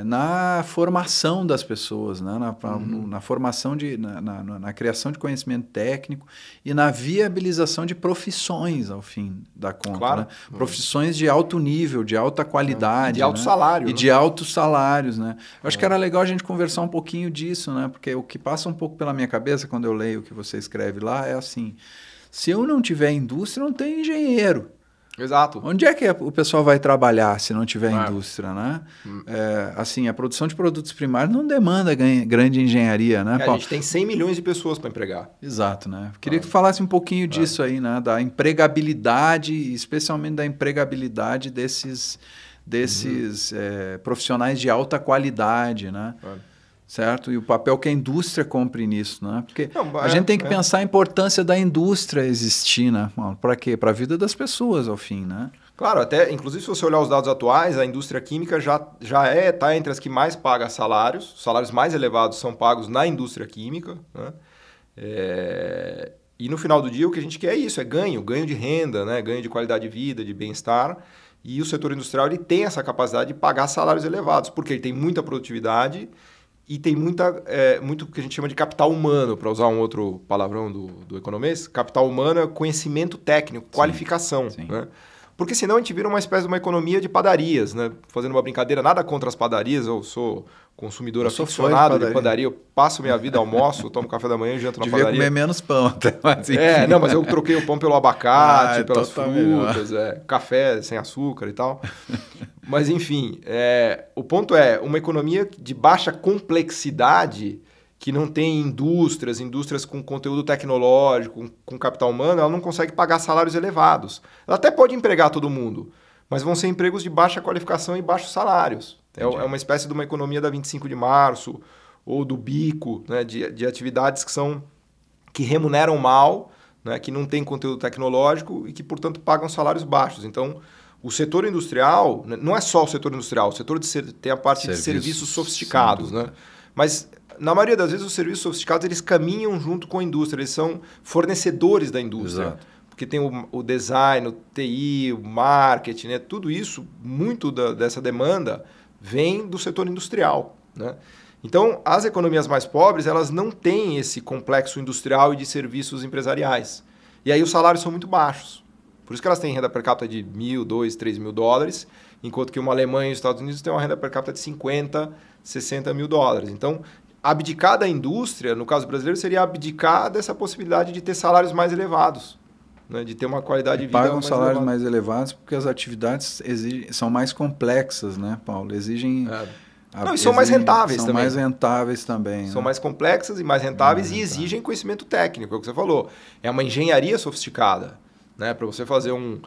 na formação das pessoas, né? Na formação, na criação de conhecimento técnico e na viabilização de profissões, ao fim da conta. Claro. Né? Profissões de alto nível, de alta qualidade. De alto salário. E de altos salários. Né? Eu acho que era legal a gente conversar um pouquinho disso, né? Porque o que passa um pouco pela minha cabeça quando eu leio o que você escreve lá é assim, se eu não tiver indústria, não tem engenheiro. Exato. Onde é que o pessoal vai trabalhar se não tiver indústria, né? Assim, a produção de produtos primários não demanda grande engenharia, né? A gente tem 100 milhões de pessoas para empregar. Exato, né? Queria que tu falasse um pouquinho disso aí, né? Da empregabilidade, especialmente da empregabilidade desses profissionais de alta qualidade, né? Certo? E o papel que a indústria cumpre nisso, né? Porque a gente tem que pensar a importância da indústria existir, né? Para quê? Para a vida das pessoas, ao fim, né? Claro, até, inclusive, se você olhar os dados atuais, a indústria química já está entre as que mais paga salários. Os salários mais elevados são pagos na indústria química, né? E no final do dia, o que a gente quer é isso, é ganho de renda, né? Ganho de qualidade de vida, de bem-estar. E o setor industrial ele tem essa capacidade de pagar salários elevados, porque ele tem muita produtividade e tem muito que a gente chama de capital humano, para usar um outro palavrão do economês. Capital humano é conhecimento técnico, qualificação. Sim. Né? Porque senão a gente vira uma espécie de uma economia de padarias, né? Fazendo uma brincadeira, nada contra as padarias, eu sou consumidor aficionado de padaria, eu passo minha vida, almoço, tomo café da manhã e janto na padaria. Devia comer menos pão até, mas enfim. Não, mas eu troquei o pão pelo abacate, pelas frutas, café sem açúcar e tal. Mas enfim, o ponto é, uma economia de baixa complexidade, que não tem indústrias com conteúdo tecnológico, com capital humano, ela não consegue pagar salários elevados. Ela até pode empregar todo mundo, mas vão ser empregos de baixa qualificação e baixos salários. É uma espécie de uma economia da 25 de março ou do bico, né, de atividades que remuneram mal, né, que não têm conteúdo tecnológico e que, portanto, pagam salários baixos. Então, o setor industrial, não é só o setor industrial, o setor tem a parte de serviços sofisticados, né? Mas na maioria das vezes os serviços sofisticados eles caminham junto com a indústria, eles são fornecedores da indústria. Exato. Porque tem o design, o TI, o marketing, né? Tudo isso, muito dessa demanda vem do setor industrial, né? Então, as economias mais pobres, elas não têm esse complexo industrial e de serviços empresariais. E aí os salários são muito baixos. Por isso que elas têm renda per capita de $1.000, $2.000, $3.000, enquanto que uma Alemanha e os Estados Unidos têm uma renda per capita de $50, $60.000. Então, abdicar da indústria, no caso brasileiro, seria abdicar dessa possibilidade de ter salários mais elevados, né? De ter uma qualidade de vida pagam salários mais elevados porque as atividades são mais complexas, né, Paulo? Exigem... Não, e são mais rentáveis também. São mais rentáveis também. São né? mais complexas e mais rentáveis e exigem conhecimento técnico, é o que você falou. É uma engenharia sofisticada, né? Para você fazer um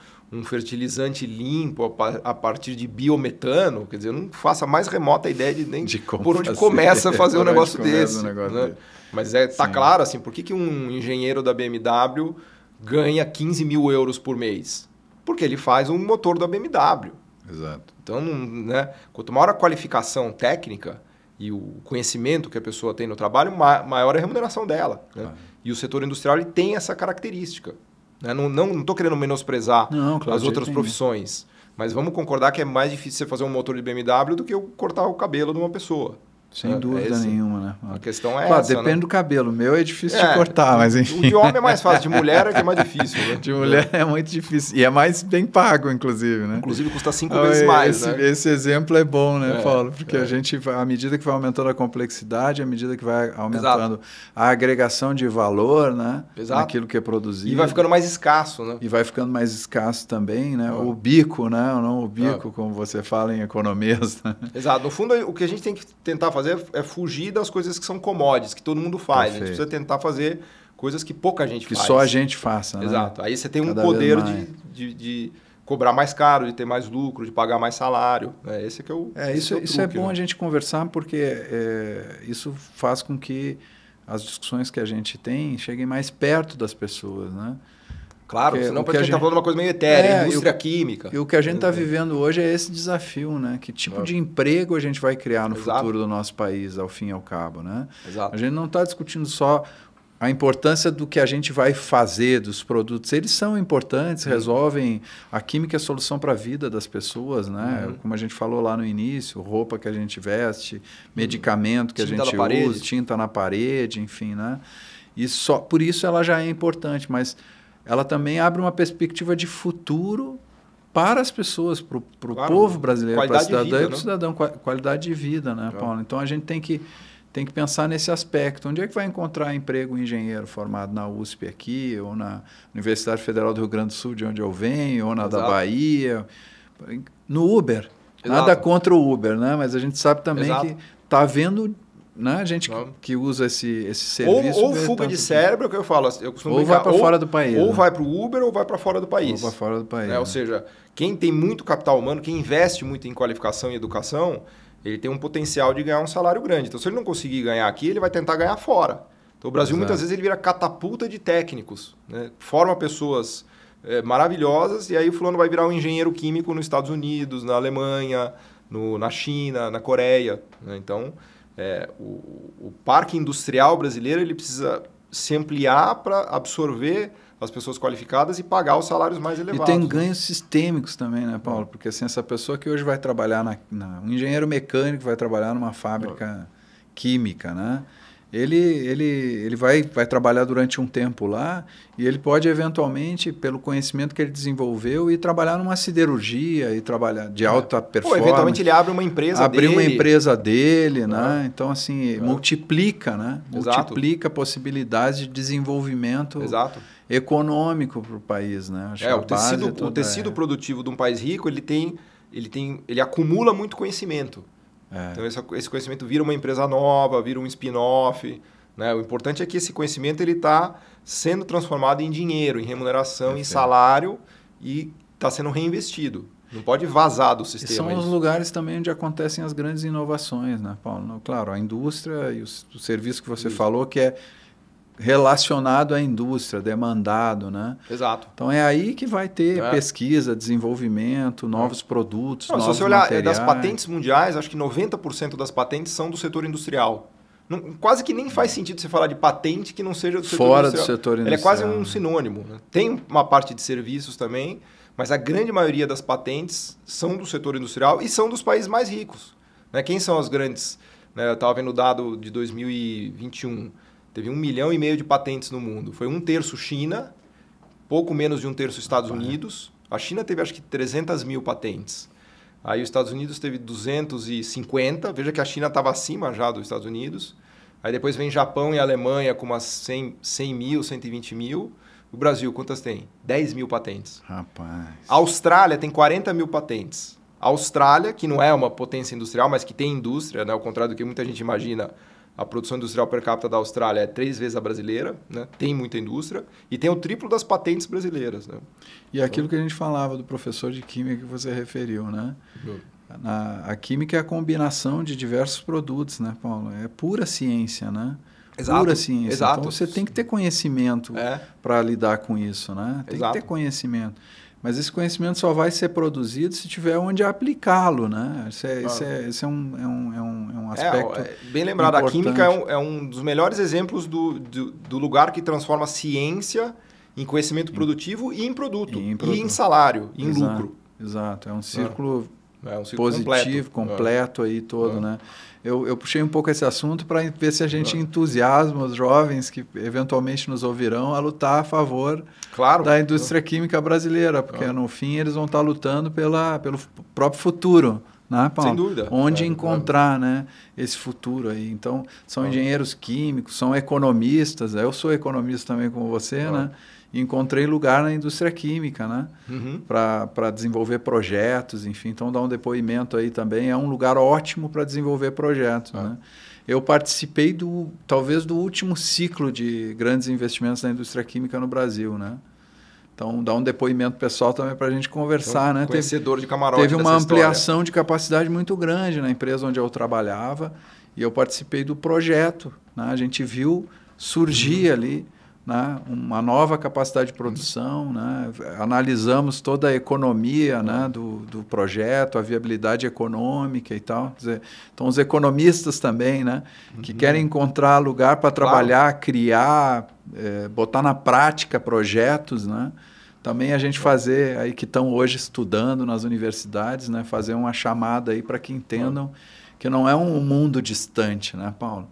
fertilizante limpo a partir de biometano, quer dizer, eu não faço a mais remota ideia de por onde começa a fazer um negócio desse. Né? Mas tá claro, assim, por que um engenheiro da BMW ganha 15 mil euros por mês? Porque ele faz um motor da BMW. Exato. Então, né, quanto maior a qualificação técnica e o conhecimento que a pessoa tem no trabalho, maior é a remuneração dela. Né? E o setor industrial ele tem essa característica. Né? Não estou querendo menosprezar as outras profissões, mas vamos concordar que é mais difícil você fazer um motor de BMW do que eu cortar o cabelo de uma pessoa. Sem dúvida nenhuma, né? A questão é essa, depende do cabelo. O meu é difícil de cortar, mas enfim. O de homem é mais fácil, de mulher é que é mais difícil. Né? De mulher é muito difícil. E é mais bem pago, inclusive, né? Inclusive custa 5 vezes mais, né? Esse exemplo é bom, né, Paulo? Porque a gente, à medida que vai aumentando a complexidade, à medida que vai aumentando a agregação de valor, né? Naquilo que é produzido. E vai ficando mais escasso, né? E vai ficando mais escasso também, né? O bico, né? Ou não o bico, como você fala em economias. Né? Exato. No fundo, o que a gente tem que tentar fazer é fugir das coisas que são commodities, que todo mundo faz. Perfeito. A gente precisa tentar fazer coisas que pouca gente faz. Que só a gente faça, né? Exato. Aí você tem um poder de cobrar mais caro, de ter mais lucro, de pagar mais salário. Esse é que é o Isso truque, é bom a gente conversar, porque isso faz com que as discussões que a gente tem cheguem mais perto das pessoas, né? Claro, senão a gente está falando uma coisa meio etérea, indústria química. E o que a gente está vivendo hoje é esse desafio, né? Que tipo de emprego a gente vai criar no futuro do nosso país, ao fim e ao cabo, né? Exato. A gente não está discutindo só a importância do que a gente vai fazer, dos produtos. Eles são importantes, resolvem... A química é a solução para a vida das pessoas, né? Como a gente falou lá no início, roupa que a gente veste, medicamento que a gente usa, tinta na parede, enfim, né? E por isso ela já é importante, mas... ela também abre uma perspectiva de futuro para as pessoas, para o povo brasileiro, para a cidadã e para o cidadão, qualidade de vida, né, Paulo? Então, a gente tem que pensar nesse aspecto. Onde é que vai encontrar emprego um engenheiro formado na USP aqui, ou na Universidade Federal do Rio Grande do Sul, de onde eu venho, ou na da Bahia, no Uber. Nada contra o Uber, né? Mas a gente sabe também que está havendo... né? Gente que usa esse serviço... Ou fuga de cérebro, que eu falo. Eu costumo ou vai para fora do país. Ou vai para o Uber ou vai para fora do país. Ou para fora do país. Ou seja, quem tem muito capital humano, quem investe muito em qualificação e educação, ele tem um potencial de ganhar um salário grande. Então, se ele não conseguir ganhar aqui, ele vai tentar ganhar fora. Então, o Brasil, muitas vezes, ele vira catapulta de técnicos. Né? Forma pessoas maravilhosas e aí o fulano vai virar um engenheiro químico nos Estados Unidos, na Alemanha, na China, na Coreia. Né? Então... o parque industrial brasileiro ele precisa se ampliar para absorver as pessoas qualificadas e pagar os salários mais elevados. E tem ganhos sistêmicos também, né, Paulo? Porque assim, essa pessoa que hoje vai trabalhar um engenheiro mecânico vai trabalhar numa fábrica química, né? ele vai trabalhar durante um tempo lá e ele pode, eventualmente, pelo conhecimento que ele desenvolveu, ir trabalhar numa siderurgia e trabalhar de alta performance. Pô, eventualmente ele abre uma empresa abrir dele. uma empresa dele, né? Então, assim, multiplica, né? Exato. Multiplica possibilidades de desenvolvimento econômico para o país, né? Acho o tecido produtivo de um país rico, ele acumula muito conhecimento. Então, esse conhecimento vira uma empresa nova, vira um spin-off. Né? O importante é que esse conhecimento está sendo transformado em dinheiro, em remuneração, em salário e está sendo reinvestido. Não pode vazar do sistema. E são os lugares também onde acontecem as grandes inovações, né, Paulo? Claro, a indústria e o serviço que você falou, que é relacionado à indústria, demandado, né? Exato. Então é aí que vai ter pesquisa, desenvolvimento, novos produtos, novos materiais. Se você olhar das patentes mundiais, acho que 90% das patentes são do setor industrial. Quase que nem faz sentido você falar de patente que não seja do setor fora industrial. Do setor industrial. Ele é quase um sinônimo. Né? Tem uma parte de serviços também, mas a grande maioria das patentes são do setor industrial e são dos países mais ricos. Né? Quem são as grandes... Né? Eu estava vendo o dado de 2021. Teve 1,5 milhão de patentes no mundo. Foi 1/3 China, pouco menos de 1/3 Estados Unidos. A China teve acho que 300 mil patentes. Aí os Estados Unidos teve 250. Veja que a China estava acima já dos Estados Unidos. Aí depois vem Japão e Alemanha com umas 100 mil, 120 mil. O Brasil, quantas tem? 10 mil patentes. Rapaz. A Austrália tem 40 mil patentes. A Austrália, que não é uma potência industrial, mas que tem indústria, né? Ao contrário do que muita gente imagina, a produção industrial per capita da Austrália é 3 vezes a brasileira, né? Tem muita indústria e tem o triplo das patentes brasileiras. Né? E aquilo que a gente falava do professor de química que você referiu, né? A química é a combinação de diversos produtos, né, Paulo? É pura ciência, né? Exato. Pura ciência. Exato. Então você tem que ter conhecimento para lidar com isso, né? Tem que ter conhecimento. Mas esse conhecimento só vai ser produzido se tiver onde aplicá-lo, né? Esse é um aspecto bem lembrado, importante. A química é um dos melhores exemplos do lugar que transforma ciência em conhecimento produtivo e em produto, e em salário, e em lucro. Exato, é um círculo círculo positivo, completo aí todo, né? Eu puxei um pouco esse assunto para ver se a gente entusiasma os jovens que eventualmente nos ouvirão a lutar a favor da indústria química brasileira, porque no fim eles vão estar lutando pelo próprio futuro, né, Paulo? Sem dúvida. Onde encontrar, né, esse futuro aí. Então, são engenheiros químicos, são economistas, eu sou economista também como você, né? Encontrei lugar na indústria química, né? Para desenvolver projetos, enfim. Então, dar um depoimento aí também. É um lugar ótimo para desenvolver projetos, né? Eu participei talvez do último ciclo de grandes investimentos na indústria química no Brasil, né? Então, dar um depoimento pessoal também para a gente conversar, né? Conhecedor de camarote. Teve uma ampliação de capacidade muito grande na empresa onde eu trabalhava e eu participei do projeto, né? A gente viu surgir ali, né, uma nova capacidade de produção, né? Analisamos toda a economia, né, do projeto, a viabilidade econômica e tal. Quer dizer, então, os economistas também, né, que querem encontrar lugar para trabalhar, criar, botar na prática projetos, né? Também a gente fazer, aí que estão hoje estudando nas universidades, né, fazer uma chamada aí para que entendam que não é um mundo distante, né, Paulo?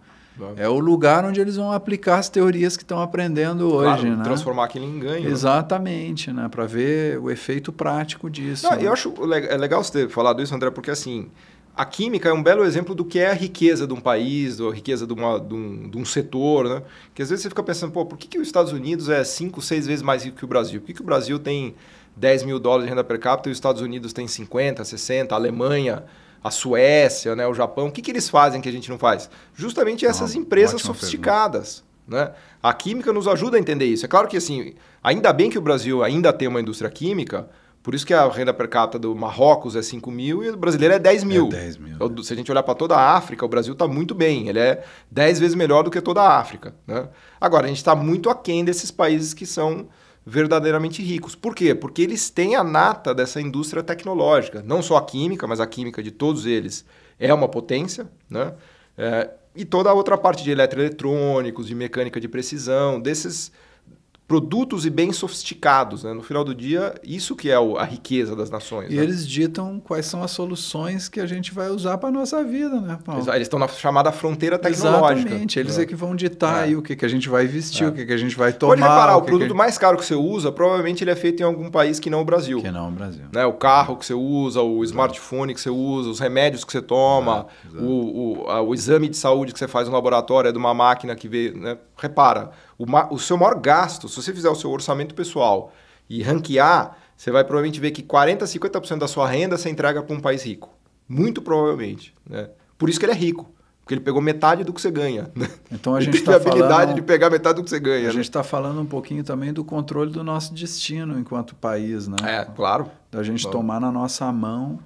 É o lugar onde eles vão aplicar as teorias que estão aprendendo hoje, né? Transformar aquilo em ganho. Exatamente, né? Para ver o efeito prático disso. Não, né? Eu acho legal você ter falado isso, André, porque assim, a química é um belo exemplo do que é a riqueza de um país, a riqueza de um setor, né? Que às vezes você fica pensando, por que os Estados Unidos é 5, 6 vezes mais rico que o Brasil? Por que o Brasil tem 10 mil dólares de renda per capita e os Estados Unidos tem 50, 60, a Alemanha, a Suécia, né, o Japão? O que eles fazem que a gente não faz? Justamente essas empresas sofisticadas. Né? A química nos ajuda a entender isso. É claro que, assim, ainda bem que o Brasil ainda tem uma indústria química, por isso que a renda per capita do Marrocos é 5 mil e o brasileiro é 10 mil. 10 mil. Então, se a gente olhar para toda a África, o Brasil está muito bem. Ele é 10 vezes melhor do que toda a África. Né? Agora, a gente está muito aquém desses países que são verdadeiramente ricos. Por quê? Porque eles têm a nata dessa indústria tecnológica. Não só a química, mas a química de todos eles é uma potência, né? E toda a outra parte de eletroeletrônicos, de mecânica de precisão, produtos e bens sofisticados, né? No final do dia, isso que é a riqueza das nações. E né? eles ditam quais são as soluções que a gente vai usar para a nossa vida, né, Paulo? Eles estão na chamada fronteira tecnológica. Exatamente, eles é que vão ditar aí o que a gente vai vestir, o que a gente vai tomar. Pode reparar, o produto mais caro que você usa, provavelmente ele é feito em algum país que não o Brasil. Que não o Brasil. Né? O carro que você usa, o smartphone que você usa, os remédios que você toma, o exame de saúde que você faz no laboratório é de uma máquina que vê... Né? Repara, o seu maior gasto, se você fizer o seu orçamento pessoal e ranquear, você vai provavelmente ver que 40%, 50% da sua renda você entrega para um país rico. Muito provavelmente. Né? Por isso que ele é rico. Porque ele pegou metade do que você ganha. Né? Então a ele gente tem a tá habilidade falando, de pegar metade do que você ganha. A gente está falando um pouquinho também do controle do nosso destino enquanto país, né? Claro. Da gente tomar na nossa mão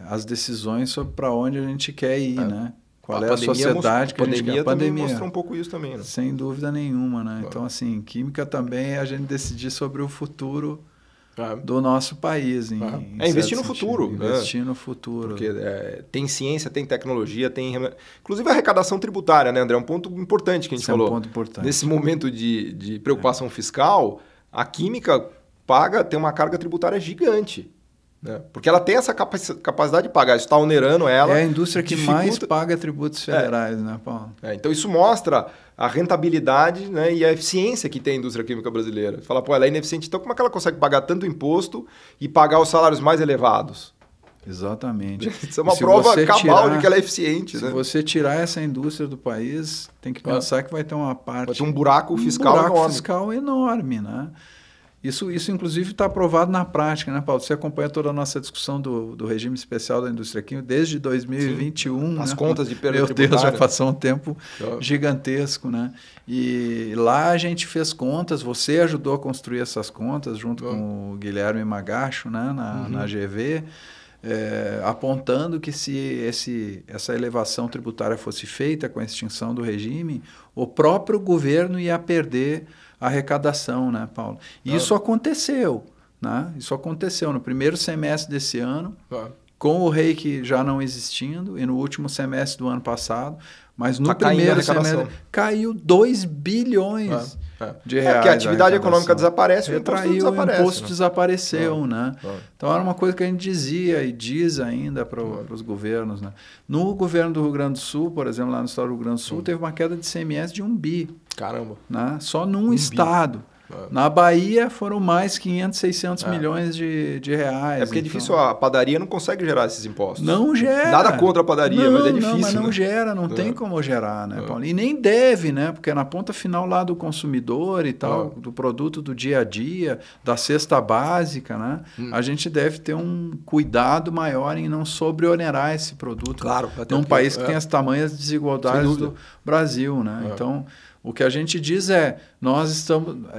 as decisões sobre para onde a gente quer ir, né? Qual é a sociedade que a gente quer. A pandemia mostrou um pouco isso também, né? Sem dúvida nenhuma, né? Então, assim, química também é a gente decidir sobre o futuro do nosso país. Investir no futuro. Investir no futuro. Porque tem ciência, tem tecnologia, tem... Inclusive a arrecadação tributária, né, André? É um ponto importante que a gente falou. É um ponto importante. Nesse momento de preocupação fiscal, a química tem uma carga tributária gigante. Né? Porque ela tem essa capacidade de pagar, isso está onerando ela. É a indústria que mais paga tributos federais, né, Paulo? Então isso mostra a rentabilidade, né, e a eficiência que tem a indústria química brasileira. Fala, ela é ineficiente, então como é que ela consegue pagar tanto imposto e pagar os salários mais elevados? Exatamente. Isso é uma prova cabal de que ela é eficiente. Se você tirar essa indústria do país, tem que pensar que vai ter uma parte... Vai ter um buraco fiscal enorme. Um buraco fiscal enorme, né? Isso inclusive, está aprovado na prática, né, Paulo? Você acompanha toda a nossa discussão do regime especial da indústria química desde 2021. As né? contas de perda tributária. Meu Deus, já passou um tempo gigantesco, né? E lá a gente fez contas, você ajudou a construir essas contas junto com o Guilherme Magacho, né, na GV, apontando que se essa elevação tributária fosse feita com a extinção do regime, o próprio governo ia perder a arrecadação, né, Paulo? E isso aconteceu, né? Isso aconteceu no primeiro semestre desse ano, com o REIQ já não existindo, e no último semestre do ano passado, mas no primeiro semestre caiu 2 bilhões de reais. Porque a atividade econômica desaparece, o imposto desapareceu, né? Então era uma coisa que a gente dizia e diz ainda para os governos, né? No governo do Rio Grande do Sul, por exemplo, lá no estado do Rio Grande do Sul, teve uma queda de ICMS de 1 bi. Caramba! Né? Só num estado. Na Bahia foram mais 500, 600 milhões de reais. Porque é difícil, a padaria não consegue gerar esses impostos. Não gera. Nada contra a padaria, mas é difícil. Mas não gera, não tem como gerar, né, Paulo? E nem deve, né? Porque na ponta final lá do consumidor e tal, do produto do dia a dia, da cesta básica, né? A gente deve ter um cuidado maior em não sobreonerar esse produto. Claro. Num país que tem as tamanhas desigualdades do Brasil, né? Então... O que a gente diz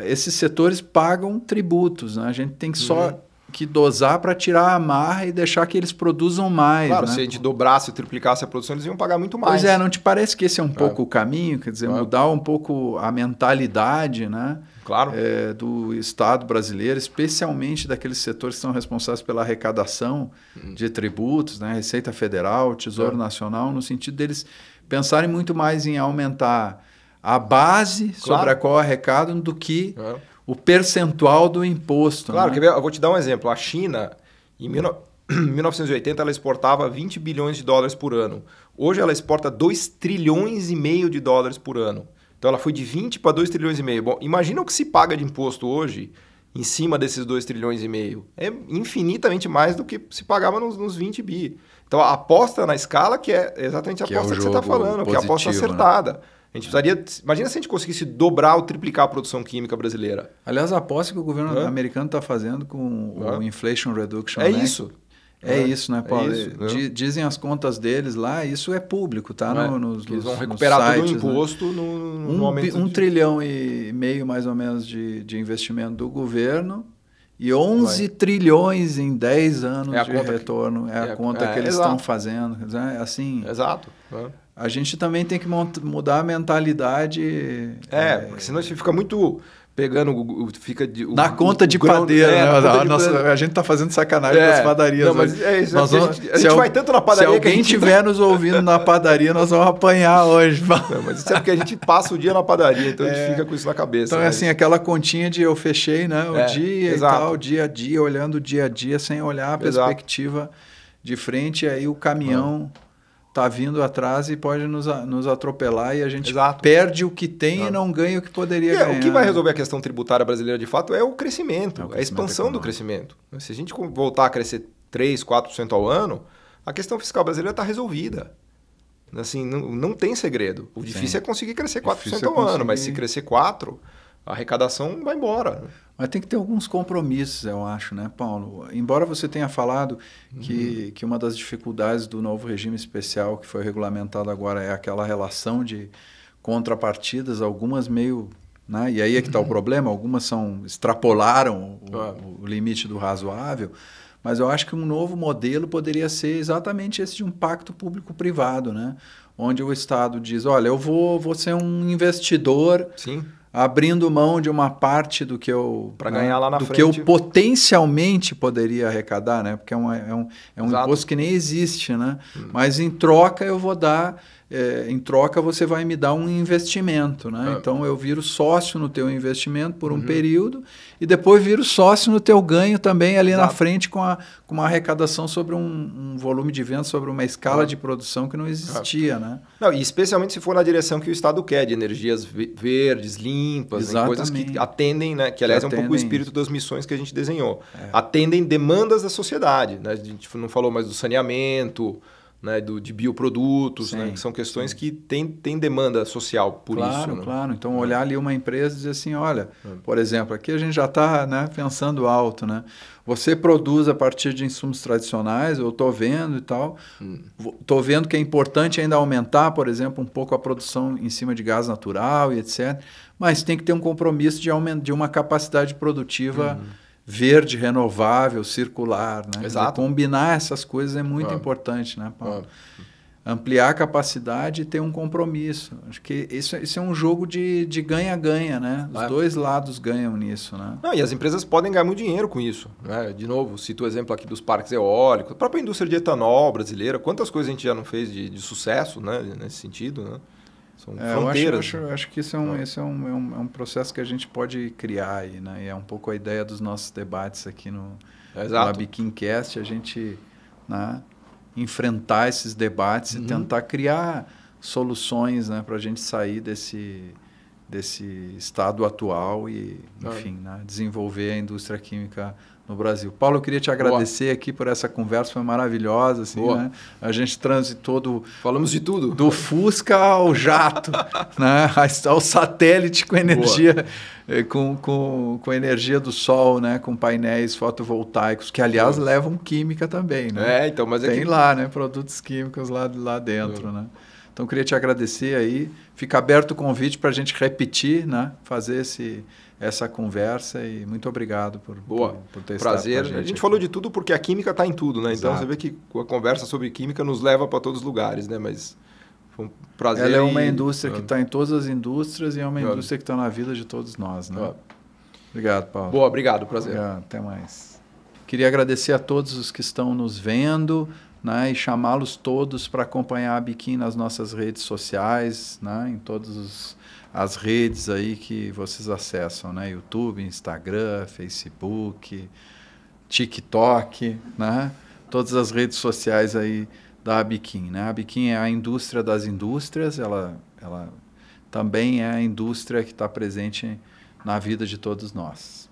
esses setores pagam tributos, né? A gente tem que só que dosar para tirar a amarra e deixar que eles produzam mais. Claro, né? Se a gente dobrasse e triplicasse a produção, eles iam pagar muito mais. Pois não te parece que esse é um pouco o caminho? Quer dizer, mudar um pouco a mentalidade, né? Claro. Do Estado brasileiro, especialmente daqueles setores que são responsáveis pela arrecadação de tributos, né? Receita Federal, Tesouro Nacional, no sentido deles pensarem muito mais em aumentar a base sobre a qual arrecadam do que o percentual do imposto. Claro, né? Eu vou te dar um exemplo. A China, em 1980, ela exportava 20 bilhões de dólares por ano. Hoje ela exporta 2 trilhões e meio de dólares por ano. Então ela foi de 20 para 2 trilhões e meio. Bom, imagina o que se paga de imposto hoje em cima desses 2 trilhões e meio. É infinitamente mais do que se pagava nos 20 bi. Então a aposta na escala que é exatamente a aposta que você está falando, que é a aposta acertada. Né? A gente precisaria... Imagina se a gente conseguisse dobrar ou triplicar a produção química brasileira. Aliás, a aposta que o governo americano está fazendo com o Inflation Reduction Act. Isso. Isso, né, Paulo? Dizem as contas deles lá, isso é público, tá? Eles vão recuperar todo o imposto, né? no aumento 1 trilhão e meio, mais ou menos, de investimento do governo e 11 trilhões em 10 anos de retorno. É a conta que eles estão fazendo. Assim, exato. A gente também tem que mudar a mentalidade. Porque senão a gente fica muito pegando, fica na conta de padeiro, né? A gente tá fazendo sacanagem com as padarias. Não, mas é isso. A gente vai tanto na padaria. Se alguém estiver nos ouvindo na padaria, nós vamos apanhar hoje. Não, mas isso é porque a gente passa o dia na padaria, então a gente fica com isso na cabeça. Então é assim, aquela continha de eu fechei, né? O dia exato. E tal, dia a dia, olhando o dia a dia, sem olhar a perspectiva de frente, e aí o caminhão está vindo atrás e pode nos atropelar e a gente perde o que tem e não ganha o que poderia ganhar. O que vai resolver a questão tributária brasileira de fato é o crescimento, a expansão do crescimento. Se a gente voltar a crescer 3%, 4% ao ano, a questão fiscal brasileira está resolvida. Assim, não tem segredo. O difícil é conseguir crescer 4% ao ano, mas se crescer 4%, a arrecadação vai embora. Mas tem que ter alguns compromissos, eu acho, né, Paulo? Embora você tenha falado que uma das dificuldades do novo regime especial que foi regulamentado agora é aquela relação de contrapartidas, algumas meio... Né? E aí é que está o problema, algumas extrapolaram o limite do razoável, mas eu acho que um novo modelo poderia ser exatamente esse de um pacto público-privado, né? Onde o Estado diz, olha, eu vou ser um investidor... Sim. Abrindo mão de uma parte do que eu para ganhar lá na frente, que eu potencialmente poderia arrecadar, né? Porque é um imposto que nem existe, né? Mas em troca eu vou dar, em troca você vai me dar um investimento, né? Então eu viro sócio no teu investimento por um período e depois viro sócio no teu ganho também ali na frente com uma arrecadação sobre um volume de vendas, sobre uma escala de produção que não existia, né? Não, e especialmente se for na direção que o Estado quer, de energias verdes, limpas, né? Coisas que atendem, né? Que aliás é um pouco o espírito das missões que a gente desenhou. Atendem demandas da sociedade, né? A gente não falou mais do saneamento, né? De bioprodutos, né? Que são questões que têm demanda social por isso. Né? Claro. Então olhar ali uma empresa e dizer assim, olha, por exemplo, aqui a gente já está, né, pensando alto, né? Você produz a partir de insumos tradicionais, eu estou vendo e tal. Estou vendo que é importante ainda aumentar, por exemplo, um pouco a produção em cima de gás natural e etc. Mas tem que ter um compromisso de uma capacidade produtiva verde, renovável, circular. Né? Exato. Dizer, combinar essas coisas é muito importante, né, Paulo? Ampliar a capacidade e ter um compromisso. Acho que isso é um jogo de ganha-ganha, né? Os dois lados ganham nisso, né? Não, e as empresas podem ganhar muito dinheiro com isso. Né? De novo, cito o exemplo aqui dos parques eólicos, a própria indústria de etanol brasileira, quantas coisas a gente já não fez de sucesso, né? Nesse sentido, né? São fronteiras. Eu acho que esse é um processo que a gente pode criar aí, né? E é um pouco a ideia dos nossos debates aqui no AbiQuimcast, a gente... Né? Enfrentar esses debates e tentar criar soluções, né, para a gente sair desse estado atual e, enfim, né, desenvolver a indústria química no Brasil. Paulo, eu queria te agradecer aqui por essa conversa, foi maravilhosa. Assim, né? A gente transitou falamos de tudo. Do Fusca ao jato, né, ao satélite com energia... Com energia do sol, né? Com painéis fotovoltaicos, que aliás levam química também, né? Então, mas tem lá, né? Produtos químicos lá dentro, né? Então, queria te agradecer aí. Fica aberto o convite para a gente repetir, né? Fazer essa conversa e muito obrigado por ter estado com a gente. A gente falou de tudo porque a química está em tudo, né? Então, você vê que a conversa sobre química nos leva para todos os lugares, né? Mas... Foi um prazer. Ela é uma indústria que está em todas as indústrias e é uma indústria que está na vida de todos nós, né? Obrigado, Paulo. Obrigado, prazer. Obrigado, até mais. Queria agradecer a todos os que estão nos vendo, né, e chamá-los todos para acompanhar a Biquim nas nossas redes sociais, né, em todas as redes aí que vocês acessam, né, YouTube, Instagram, Facebook, TikTok, né, todas as redes sociais aí da Abiquim, né? A Abiquim é a indústria das indústrias, ela também é a indústria que está presente na vida de todos nós.